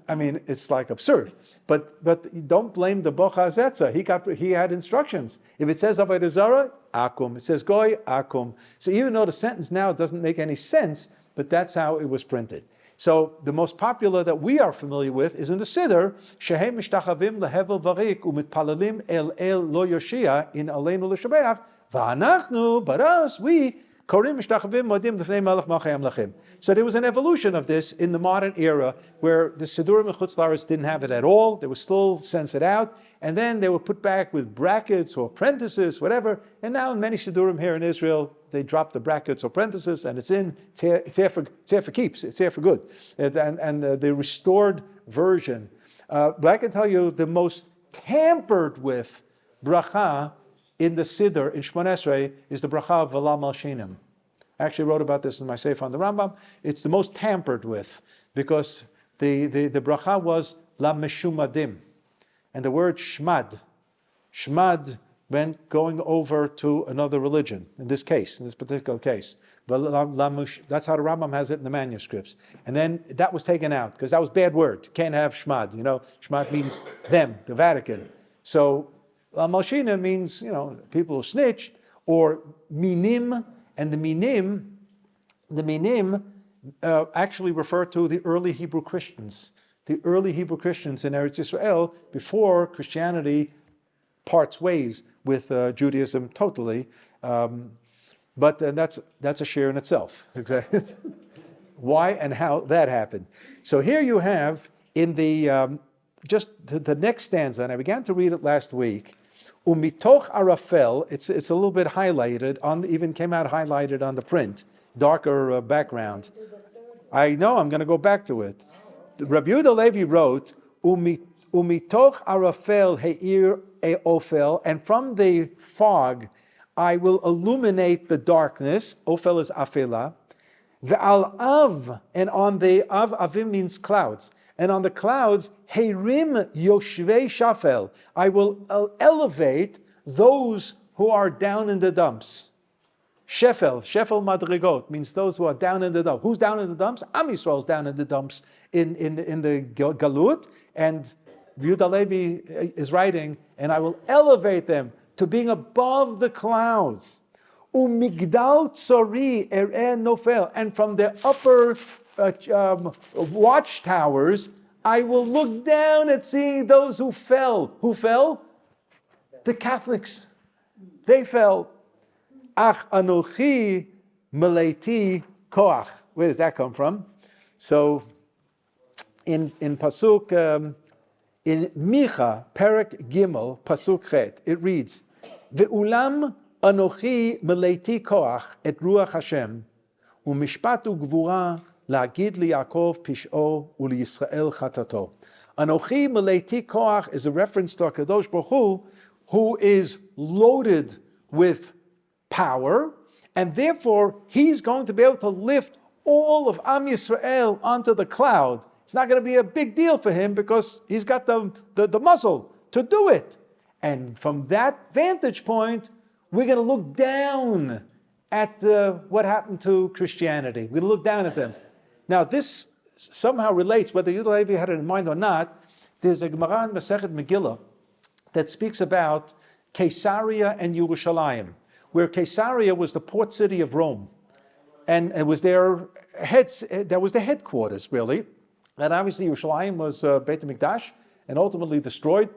I mean, it's like absurd. But don't blame the Bocha Zetza. He had instructions. If it says Avodah Zarah, akum. It says goy, akum. So even though the sentence now doesn't make any sense, but that's how it was printed. So the most popular that we are familiar with is in the Siddur, Shehem mishtachavim lehevel varik umitpalalim el lo yoshia in aleinu l'shabeach v'anachnu, but us, we, korim mishtachavim modim l'fnei melech malchei amlachim. So there was an evolution of this in the modern era where the Siddurim and Chutz La'aretz didn't have it at all. They were still censored out. And then they were put back with brackets or parentheses, whatever. And now in many Siddurim here in Israel, they drop the brackets or parentheses and it's here for keeps. It's here for good. And the restored version. But I can tell you the most tampered with bracha in the Siddur, in Shmoneh Esrei, is the bracha of V'la Malshinim. I actually wrote about this in my Sefer on the Rambam. It's the most tampered with because the bracha was La Meshumadim. And the word shmad meant going over to another religion, in this particular case. That's how the Rambam has it in the manuscripts. And then that was taken out, because that was a bad word. You can't have shmad, Shmad means them, the Vatican. So, Malshina means, people who snitched, or minim, and the minim actually refer to the early Hebrew Christians. The early Hebrew Christians in Eretz Yisrael, before Christianity parts ways with Judaism totally. But that's a share in itself. Exactly. Why and how that happened. So here you have in the just the next stanza, and I began to read it last week. Umitoch arafel. It's a little bit highlighted even came out highlighted on the print, darker background. I know I'm going to go back to it. Rabbi Yehuda Levi wrote, Umitoch arafel heir ofel, and from the fog I will illuminate the darkness. Ofel is afela. Ve'al av, and on the avim means clouds. And on the clouds, heirim yoshvei shafel. I will elevate those who are down in the dumps. Shefel madrigot means those who are down in the dumps. Who's down in the dumps? OUisrael is down in the dumps in the Galut. And Yehuda Levi is writing, and I will elevate them to being above the clouds. Umigdal tzori ereh nofel. And from the upper watchtowers, I will look down at seeing those who fell. Who fell? The Catholics. They fell. Ach anochi meleti koach. Where does that come from? So, in Pasuk, in Micha, Perek Gimel, Pasuk Chet, it reads, Ve'ulam anochi meleti koach et ruach Hashem, u'mishpat u'gvura la'agid liYaakov pish'o u'liYisrael chatato. Anochi meleti koach is a reference to HaKadosh Baruch Hu, who is loaded with power, and therefore he's going to be able to lift all of Am Yisrael onto the cloud. It's not going to be a big deal for him because he's got the muscle to do it. And from that vantage point, we're going to look down at what happened to Christianity. We're going to look down at them. Now, this somehow relates, whether Yehuda Levi had it in mind or not. There's a Gemara in Masechet Megillah that speaks about Caesarea and Yerushalayim, where Caesarea was the port city of Rome. And it was that was the headquarters, really. And obviously Yerushalayim was Beit HaMikdash and ultimately destroyed.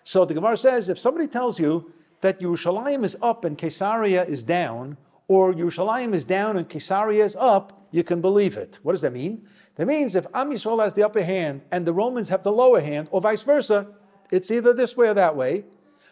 So the Gemara says, if somebody tells you that Yerushalayim is up and Caesarea is down, or Yerushalayim is down and Caesarea is up, you can believe it. What does that mean? That means if Am Yisrael has the upper hand and the Romans have the lower hand, or vice versa, it's either this way or that way.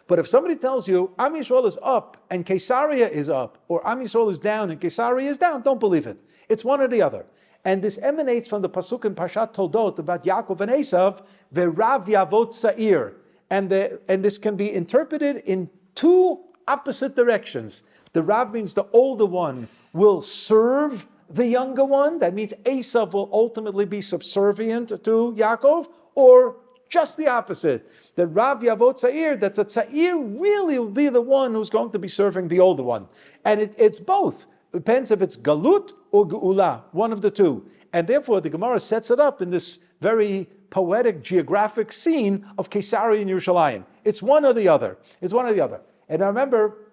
But if somebody tells you Am Yisrael is up and Caesarea is up, or Am Yisrael is down and Caesarea is down, don't believe it. It's one or the other. And this emanates from the pasuk in Parshat Toldot about Yaakov and Esav, V'rav yavot sa'ir. And this can be interpreted in two opposite directions. The Rav means the older one will serve the younger one. That means Esav will ultimately be subservient to Yaakov, or just the opposite. The Rav Yavot Tza'ir, that the Tza'ir really will be the one who's going to be serving the older one. And it's both. It depends if it's Galut or Geula, one of the two. And therefore the Gemara sets it up in this very poetic geographic scene of Caesarea and Yerushalayim. It's one or the other. It's one or the other. And I remember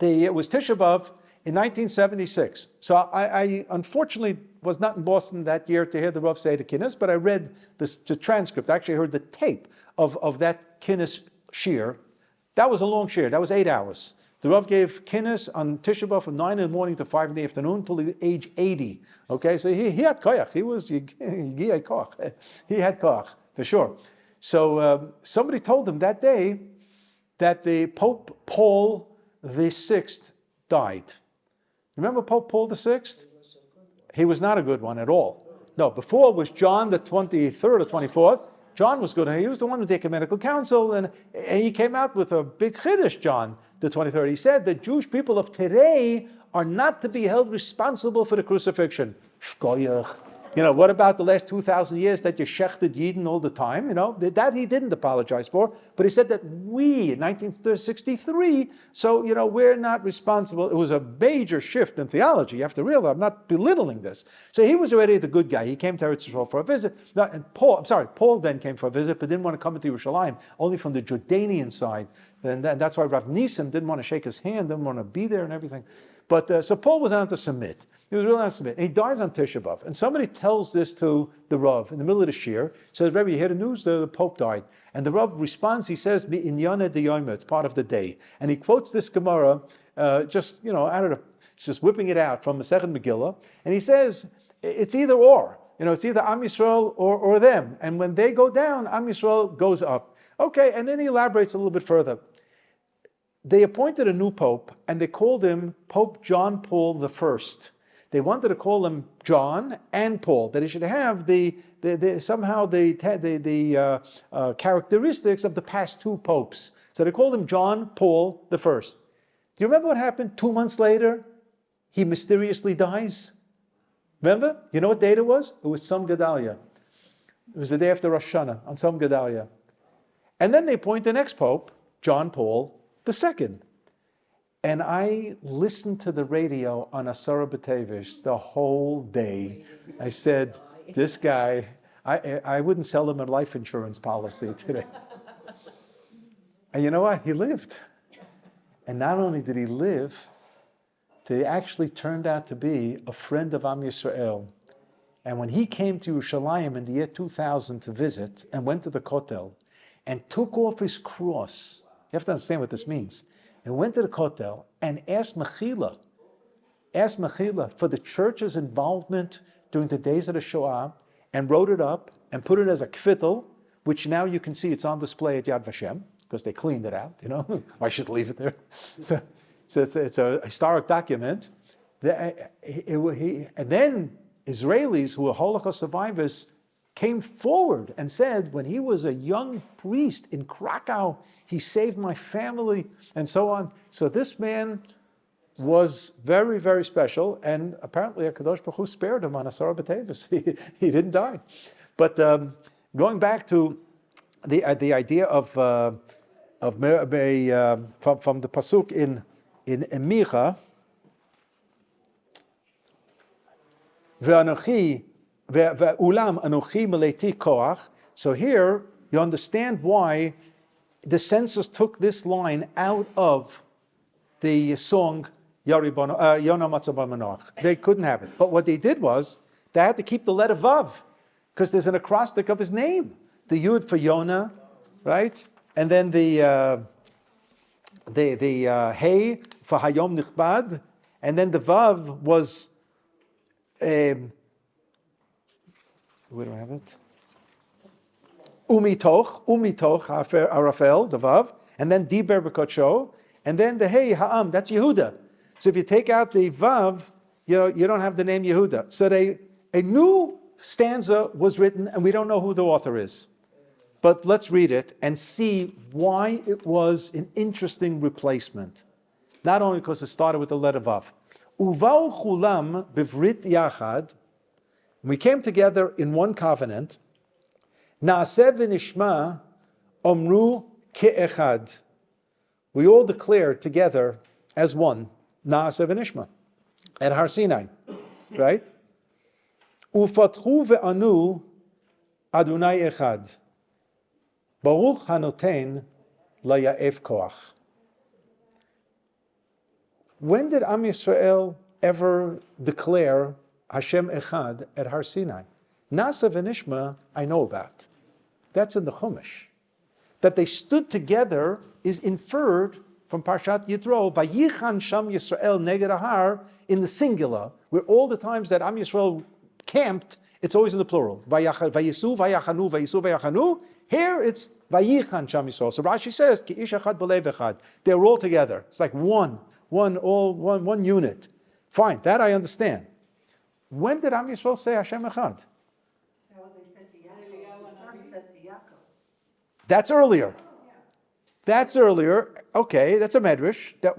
it was Tisha B'Av in 1976. So I unfortunately was not in Boston that year to hear the Rav say the Kinnis, but I read the transcript. I actually heard the tape of that Kinnis shir. That was a long shir. That was 8 hours. The Rav gave Kinnis on Tisha B'Av from 9 in the morning to 5 in the afternoon till age 80. Okay, so he had koyach. He was Yigiei koach. He had koach, for sure. So somebody told him that day that the Pope Paul VI died. Remember Pope Paul VI? He was not a good one at all. No, before was John the 23rd or 24th. John was good. He was the one with the Ecumenical Council, and he came out with a big chiddush, John the 23rd. He said the Jewish people of today are not to be held responsible for the crucifixion. Shkoyach. You know, what about the last 2,000 years that you shechted Yidden all the time? You know, that he didn't apologize for. But he said that we, in 1963, so, you know, we're not responsible. It was a major shift in theology. You have to realize, I'm not belittling this. So he was already the good guy. He came to Eretz Yisrael for a visit. And Paul then came for a visit, but didn't want to come into Yerushalayim, only from the Jordanian side. And that's why Rav Nisim didn't want to shake his hand, didn't want to be there and everything. But so Paul was on to submit. He was really on to submit. And he dies on Tisha B'Av. And somebody tells this to the Rav in the middle of the shir. Says, Rabbi, you hear the news? The Pope died. And the Rav responds, he says, in Yonah de Yoma, it's part of the day. And he quotes this Gemara, just whipping it out from Masechet Megillah. And he says, it's either or. You know, it's either Am Yisrael or them. And when they go down, Am Yisrael goes up. Okay, and then he elaborates a little bit further. They appointed a new pope, and they called him Pope John Paul I. They wanted to call him John and Paul, that he should have the characteristics of the past two popes. So they called him John Paul I. Do you remember what happened 2 months later? He mysteriously dies. Remember? You know what date it was? It was Tzom Gedalia. It was the day after Rosh Hashanah, on Tzom Gedalia. And then they appoint the next pope, John Paul II. And I listened to the radio on Asara B'Tevish the whole day. I said, this guy, I wouldn't sell him a life insurance policy today. And you know what? He lived. And not only did he live, he actually turned out to be a friend of Am Yisrael. And when he came to Yerushalayim in the year 2000 to visit and went to the Kotel and took off his cross, you have to understand what this means, and went to the Kotel and asked Mechila for the church's involvement during the days of the Shoah, and wrote it up and put it as a kvittel, which now you can see it's on display at Yad Vashem, because they cleaned it out, you know. I should leave it there. So it's a historic document. And then Israelis who were Holocaust survivors came forward and said, when he was a young priest in Krakow, he saved my family, and so on. So this man was very, very special, and apparently HaKadosh Baruch Hu spared him on Asara B'Tevis. He didn't die. But going back to the idea from the pasuk in Micha, Ve'anochi Ve'ulam anochi meleti koach. So here you understand why the census took this line out of the song Yonah Matzah Menoach. They couldn't have it. But what they did was they had to keep the letter Vav because there's an acrostic of his name. The Yud for Yonah, right? And then the Hey for Hayom Nichbad, and then the Vav was where do I have it? Umitoch Arafel, the Vav, and then Diber B'Kodsho, and then the Hey Ha'am, that's Yehuda. So if you take out the Vav, you don't have the name Yehuda. So a new stanza was written, and we don't know who the author is. But let's read it and see why it was an interesting replacement. Not only because it started with the letter Vav. Uvau chulam bivrit yachad. We came together in one covenant. Naaseh v'nishma omru ke'echad. We all declared together as one. Naaseh v'nishma. At Har Sinai. Right? Ufatchu ve'anu Adonai echad. Baruch hanoten laya'ef koach. When did Am Yisrael ever declare Hashem Echad at Har Sinai? Naaseh v'nishma, I know about. That's in the Chumash. That they stood together is inferred from Parshat Yitro, Vayichan Sham Yisrael neged Ahar, in the singular, where all the times that Am Yisrael camped, it's always in the plural. Vayisu, vayachanu, vayisu, vayachanu. Here it's Vayichan Sham Yisrael. So Rashi says, Ki ish echad b'lev echad. They're all together. It's like one unit. Fine, that I understand. When did Am Yisrael say Hashem Echad? That's earlier. That's earlier. Okay, that's a medrash that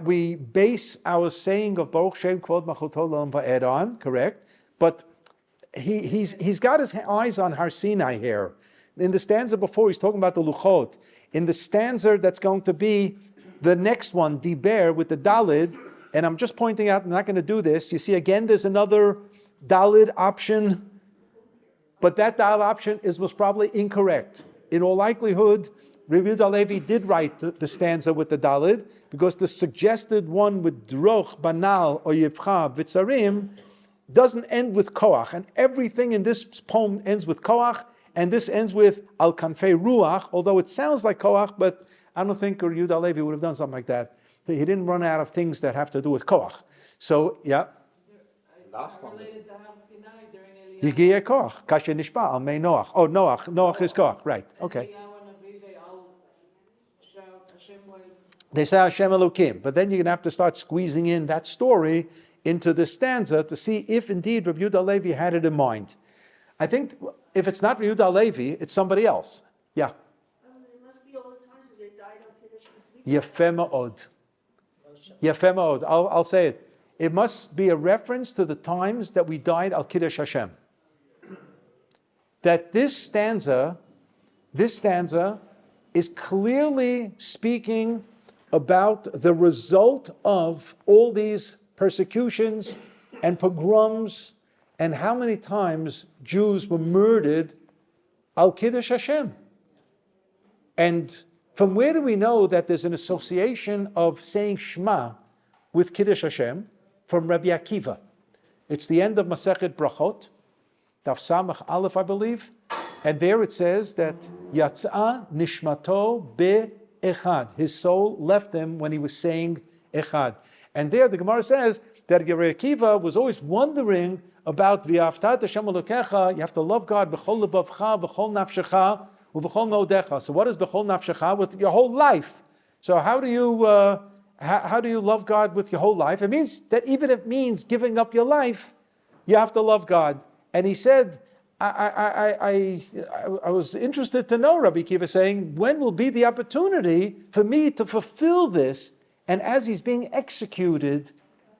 we base our saying of Baruch Shem Kvod Malchuto L'Olam Va'ed on. Correct, but he's got his eyes on Har Sinai here. In the stanza before, he's talking about the Luchot. In the stanza that's going to be the next one, Diber, with the Dalid, and I'm just pointing out, I'm not going to do this. You see, again, there's another Dalid option, but that Dalid option was probably incorrect. In all likelihood, Rabbi Yehuda Levi did write the stanza with the Dalid, because the suggested one with Droch, Banal, or Yevcha, Vitzarim, doesn't end with Koach, and everything in this poem ends with Koach, and this ends with Al Kanfei Ruach, although it sounds like Koach, but I don't think Rabbi Yehuda Levi would have done something like that. He didn't run out of things that have to do with Koach. So, yeah. Last one. Yigiye Koach, Kasher Nishba, Al Menoach. Oh, Noach is Koach, right, okay. They say Hashem Elokim, but then you're going to have to start squeezing in that story into the stanza to see if indeed Rabbi Yehuda Levi had it in mind. I think if it's not Rabbi Yehuda Levi, it's somebody else. Yeah. It must be all the times where they died on Kiddush. Yefeh ma'od. Yefeh ma'od. I'll say it. It must be a reference to the times that we died al Kiddush Hashem. That this stanza is clearly speaking about the result of all these persecutions and pogroms and how many times Jews were murdered al Kiddush Hashem. And from where do we know that there's an association of saying Shema with Kiddush Hashem? From Rabbi Akiva. It's the end of Masechet Brachot, Daf Samach Aleph, I believe, and there it says that Yatzah Nishmato Be-Echad. His soul left him when he was saying Echad. And there the Gemara says that Rabbi Akiva was always wondering about V'yaftat Hashem Elokecha. You have to love God b'chol lebavcha, b'chol nafshecha, u'b'chol modecha. So what is b'chol nafshecha? With your whole life. So how do you love God with your whole life? It means that even if it means giving up your life, you have to love God. And he said, I was interested to know, Rabbi Akiva saying, when will be the opportunity for me to fulfill this? And as he's being executed,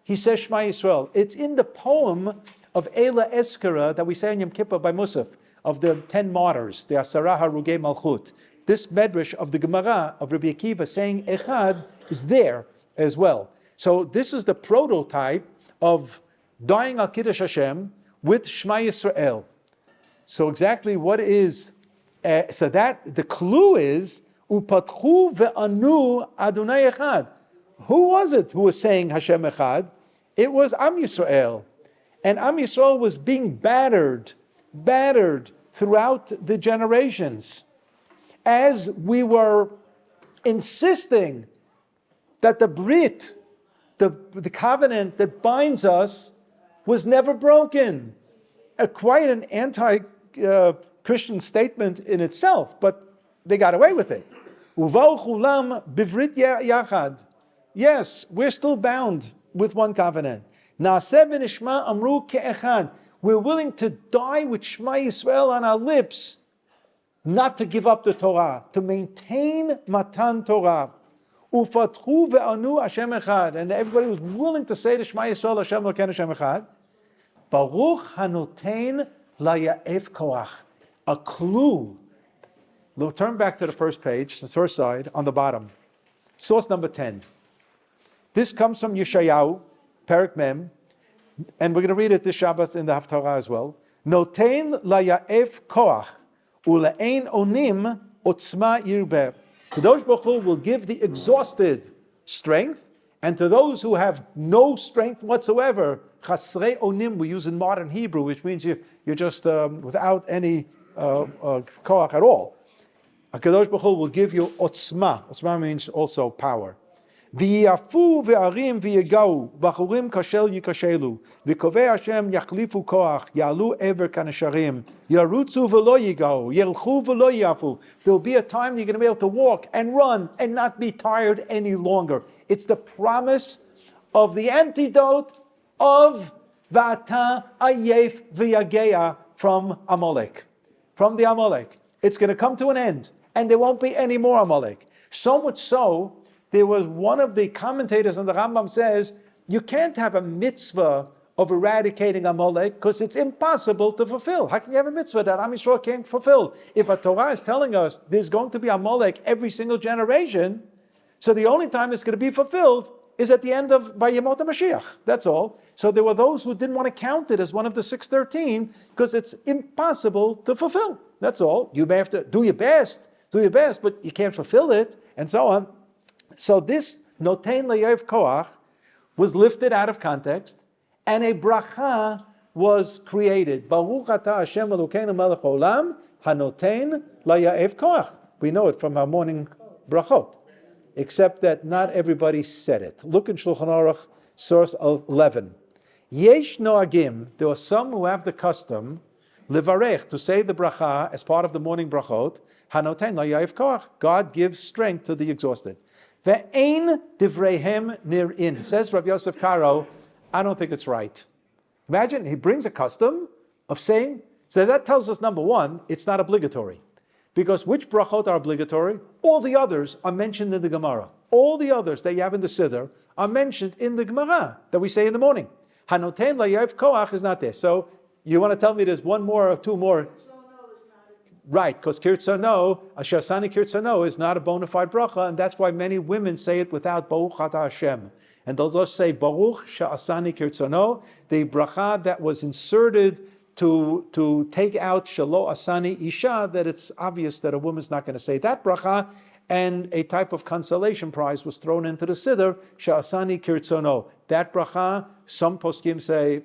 he says Shema Yisrael. It's in the poem of Eila Eskara that we say in Yom Kippur by Musaf, of the 10 martyrs, the Asara Harugei Malchut. This medrash of the Gemara of Rabbi Akiva saying Echad is there as well. So this is the prototype of dying al Kiddush Hashem with Shema Yisrael. So exactly what is, so that the clue is, Upatchu ve'anu Adonai Echad. Who was it who was saying Hashem Echad? It was Am Yisrael. And Am Yisrael was being battered throughout the generations. As we were insisting that the Brit, the covenant that binds us, was never broken. Quite an anti-Christian statement in itself, but they got away with it. Uvau chulam bivrit yachad. Yes, we're still bound with one covenant. Naaseh v'nishma amru ke'echad. We're willing to die with Shema Yisrael on our lips, not to give up the Torah, to maintain Matan Torah. Ufatchu ve'anu Hashem Echad. And everybody was willing to say to Shema Yisrael, Hashem Elokeinu Hashem Echad. Baruch hanotein laya'ef koach. A clue. We'll turn back to the first page, the first side, on the bottom. Source number 10. This comes from Yeshayahu, Perek Mem, and we're going to read it this Shabbat in the Haftarah as well. Notein laya'ef koach, ule'ein onim otzma yirbeh. Kadosh Baruch Hu will give the exhausted strength, and to those who have no strength whatsoever, chasrei onim we use in modern Hebrew, which means you're just without any koach at all. Kadosh Baruch Hu will give you otzma. Otzma means also power. V'yafu ve'arim v'yegau bachurim kashel yikashelu v'kovei Hashem yachlifu koach yalu ever kanasharim yarutzu v'lo yigau yelchu v'lo yafu. There'll be a time you're going to be able to walk and run and not be tired any longer. It's the promise of the antidote of v'ata ayef v'yagea from Amalek. From the Amalek. It's going to come to an end and there won't be any more Amalek. So much so, there was one of the commentators on the Rambam says, you can't have a mitzvah of eradicating Amalek because it's impossible to fulfill. How can you have a mitzvah that Am Yisrael can't fulfill? If a Torah is telling us there's going to be Amalek every single generation, so the only time it's going to be fulfilled is at the end of by Yemot HaMashiach. That's all. So there were those who didn't want to count it as one of the 613 because it's impossible to fulfill. That's all. You may have to do your best, but you can't fulfill it, and so on. So this Notein Layev Koach was lifted out of context, and a bracha was created. Baruch atah Hashem Elokeinu melech olam hanotein layev koach. We know it from our morning brachot, except that not everybody said it. Look in Shulchan Aruch, source 11. Yesh noagim. There are some who have the custom livarech, to say the bracha as part of the morning brachot. Hanotein layev koach. God gives strength to the exhausted. Ve'ein divreihem nir'in. Says Rav Yosef Karo, I don't think it's right. Imagine, he brings a custom of saying, so that tells us, number one, it's not obligatory. Because which brachot are obligatory? All the others are mentioned in the Gemara. All the others that you have in the Siddur are mentioned in the Gemara that we say in the morning. Hanotein layev koach is not there. So you want to tell me there's one more or two more? Right, because Kirtzano, Ashasani Kirtzano is not a bona fide bracha, and that's why many women say it without Baruch Atah Hashem. And they'll just say Baruch Sha'asani Kirtzano, the bracha that was inserted to take out Shalo Asani Isha, that it's obvious that a woman's not going to say that bracha, and a type of consolation prize was thrown into the Siddur, Sha'asani Kirtzono. That bracha, some poskim say,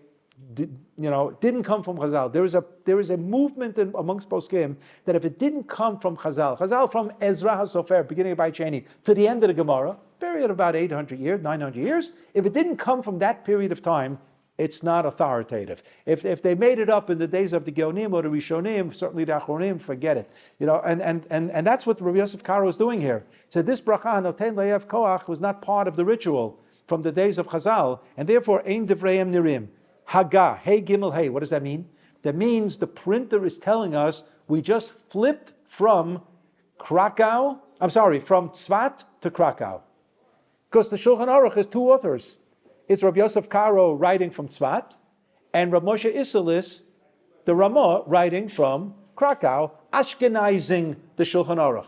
didn't come from Chazal. There is a movement amongst poskim that if it didn't come from Chazal from Ezra HaSofer, beginning of Beit Sheni, to the end of the Gemara, period of about 800 years, 900 years, if it didn't come from that period of time, it's not authoritative. If they made it up in the days of the Geonim or the Rishonim, certainly the Achronim, forget it. And that's what Rabbi Yosef Karo is doing here. So this bracha, Noten Layev Koach, was not part of the ritual from the days of Chazal, and therefore Ein Devreim Nirim. Haga, Hey Gimel Hey. What does that mean? That means the printer is telling us we just flipped from Tzvat to Krakow. Because the Shulchan Aruch has two authors. It's Rabbi Yosef Karo writing from Tzvat, and Rav Moshe Isserlis, the Ramah, writing from Krakow, Ashkenizing the Shulchan Aruch.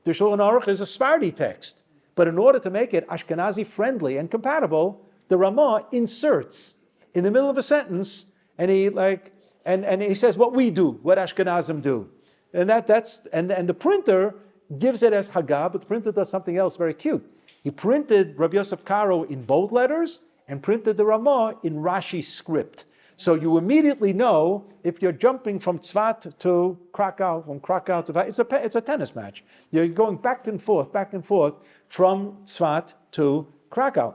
The Shulchan Aruch is a Sephardi text, but in order to make it Ashkenazi friendly and compatible, the Ramah inserts in the middle of a sentence, and he says what we do, what Ashkenazim do, and the printer gives it as Haggah, but the printer does something else very cute. He printed Rabbi Yosef Karo in bold letters and printed the Ramah in Rashi script. So you immediately know if you're jumping from Tzvat to Krakow, from Krakow to Tzvat. It's a tennis match. You're going back and forth from Tzvat to Krakow.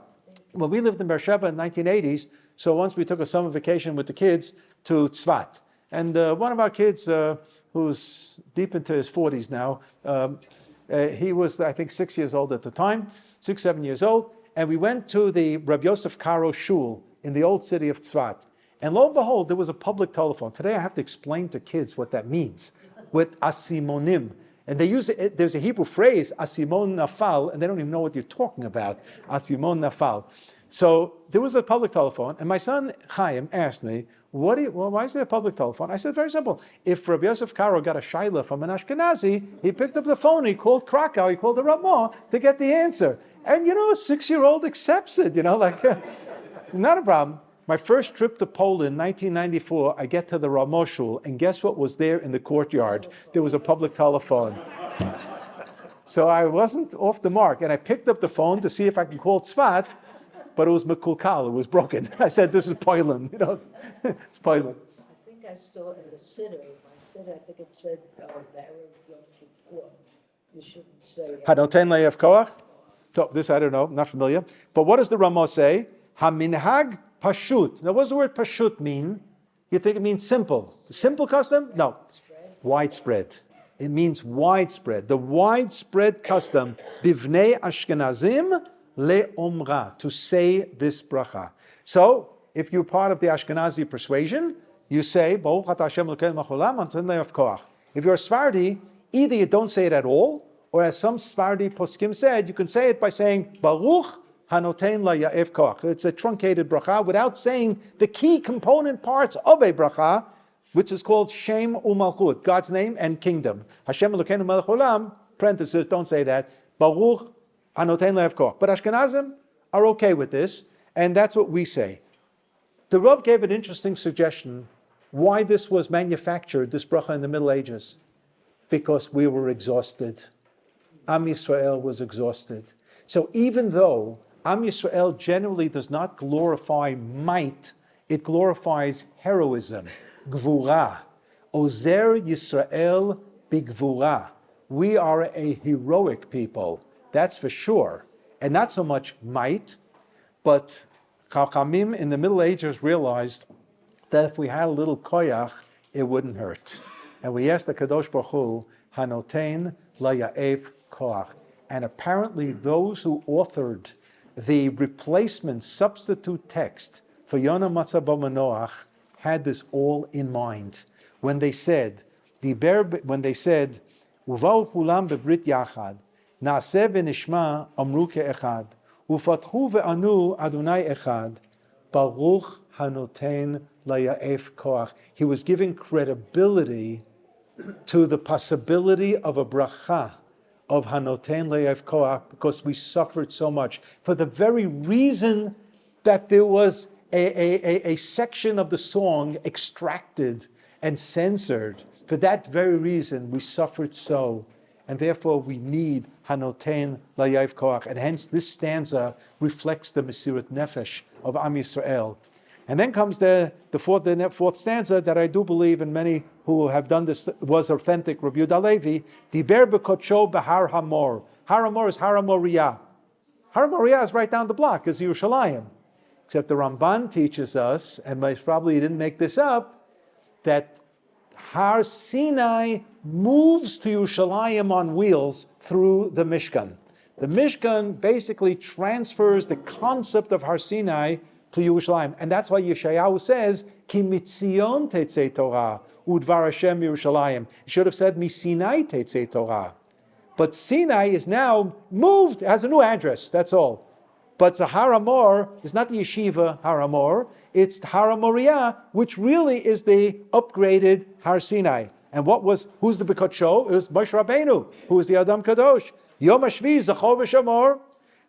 Well, we lived in Beersheba in the 1980s, so once we took a summer vacation with the kids to Tzvat. And one of our kids, who's deep into his 40s now, he was, I think, 6 years old at the time, 7 years old, and we went to the Rabbi Yosef Karo Shul in the old city of Tzvat. And lo and behold, there was a public telephone. Today I have to explain to kids what that means with asimonim. And they use it, there's a Hebrew phrase, asimon nafal, and they don't even know what you're talking about, asimon nafal. So there was a public telephone, and my son Chaim asked me, why is there a public telephone? I said, very simple. If Rabbi Yosef Karo got a shaila from an Ashkenazi, he picked up the phone, he called Krakow, he called the Ramah to get the answer. And a 6-year-old accepts it, not a problem. My first trip to Poland, 1994, I get to the Ramah Shul, and guess what was there in the courtyard? There was a public telephone. So I wasn't off the mark, and I picked up the phone to see if I could call Tzvat, but it was mekulkal, it was broken. I said, this is Poland, it's Poland. I think I saw in the Siddur, I think it said, Erev Yom Kippur. You shouldn't say. Hanoten le'ev koach? This I don't know, not familiar. But what does the Ramah say? Haminhag pashut. Now, what does the word pashut mean? You think it means simple. Simple custom? No. Widespread. It means widespread. The widespread custom, bivnei Ashkenazim le'omra, to say this bracha. So, if you're part of the Ashkenazi persuasion, you say, Baruch atah Hashem Elokeinu melech haolam, hanoten le'ev koach. If you're a Sephardi, either you don't say it at all, or as some Sephardi poskim said, you can say it by saying, Baruch hanoten la'ya'ev koach. It's a truncated bracha without saying the key component parts of a bracha, which is called Shem u'malchut, God's name and kingdom. Hashem Elokeinu melech haolam, parenthesis, don't say that. Baruch hanoten la'ya'ev koach. But Ashkenazim are okay with this, and that's what we say. The Rav gave an interesting suggestion why this was manufactured, this bracha in the Middle Ages. Because we were exhausted. Am Yisrael was exhausted. So even though Am Yisrael generally does not glorify might, it glorifies heroism, gvura. Ozer Yisrael bigvura. We are a heroic people, that's for sure. And not so much might, but Chachamim in the Middle Ages realized that if we had a little koyach, it wouldn't hurt. And we asked the Kadosh Baruch Hu, Hanoten la'ya'ev koach. And apparently those who authored the replacement substitute text for Yonah Matzah Menoach had this all in mind. When they said, Uvau kulam bevrit yachad, na'aseh v'nishma amru ke'echad, ufatchu ve'anu Adonai echad, Baruch hanoten la'ya'ev koach. He was giving credibility to the possibility of a bracha of hanoten la'ya'ev koach because we suffered so much. For the very reason that there was a section of the song extracted and censored, for that very reason we suffered so. And therefore we need hanoten la'ya'ev koach. And hence this stanza reflects the Mesirat Nefesh of Am Yisrael. And then comes the fourth stanza that I do believe, and many who have done this was authentic. Rabbi Yehuda Levi, Diber b'kodsho b'Har Hamor. Har Hamor is Har Moriah. Har Moriah is right down the block, is Yerushalayim. Except the Ramban teaches us, and most probably he didn't make this up, that Har Sinai moves to Yerushalayim on wheels through the Mishkan. The Mishkan basically transfers the concept of Har Sinai to Yerushalayim. And that's why Yeshayahu says, Ki mitzion tetzei Torah, udvar Hashem Yerushalayim. He should have said, Misinai tetzei Torah. But Sinai is now moved, has a new address, that's all. But the Har Hamor is not the yeshiva Har Hamor, it's Har Moriah, which really is the upgraded Har Sinai. And who's the B'kodsho? It was Moshe Rabbeinu, who was the Adam Kadosh. Yom HaShvi, Zachor v'Shamor,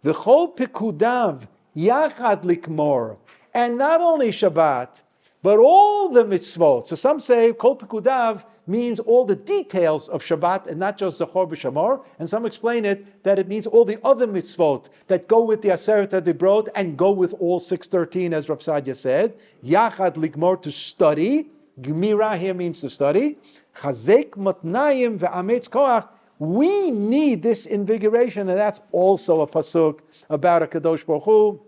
v'chol pekudav, Yachad likmor. And not only Shabbat, but all the mitzvot. So some say Kol Pekudav means all the details of Shabbat and not just Zachor v'Shamor. And some explain it that it means all the other mitzvot that go with the Aseret HaDibrot and go with all 613, as Rav Sadia said. Yachad Ligmor, to study. Gmira here means to study. Chazek Matnayim ve'ametz koach. We need this invigoration, and that's also a pasuk about a Kadosh Baruch Hu.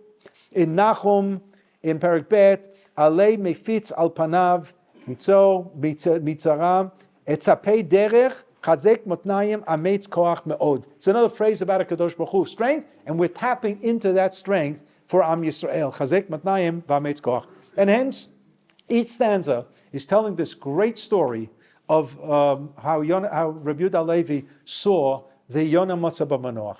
In Nachum, in Perek Bet, Alei mefitz al panav, mitzaram, etzapei derech, chazek motnayim, ametz koach me'od. It's another phrase about a Kadosh Baruch Hu, strength, and we're tapping into that strength for Am Yisrael. Chazek motnayim, v'ametz koach. And hence, each stanza is telling this great story of how Rabbi Yehuda Levi saw the Yonah Matzah Menoach.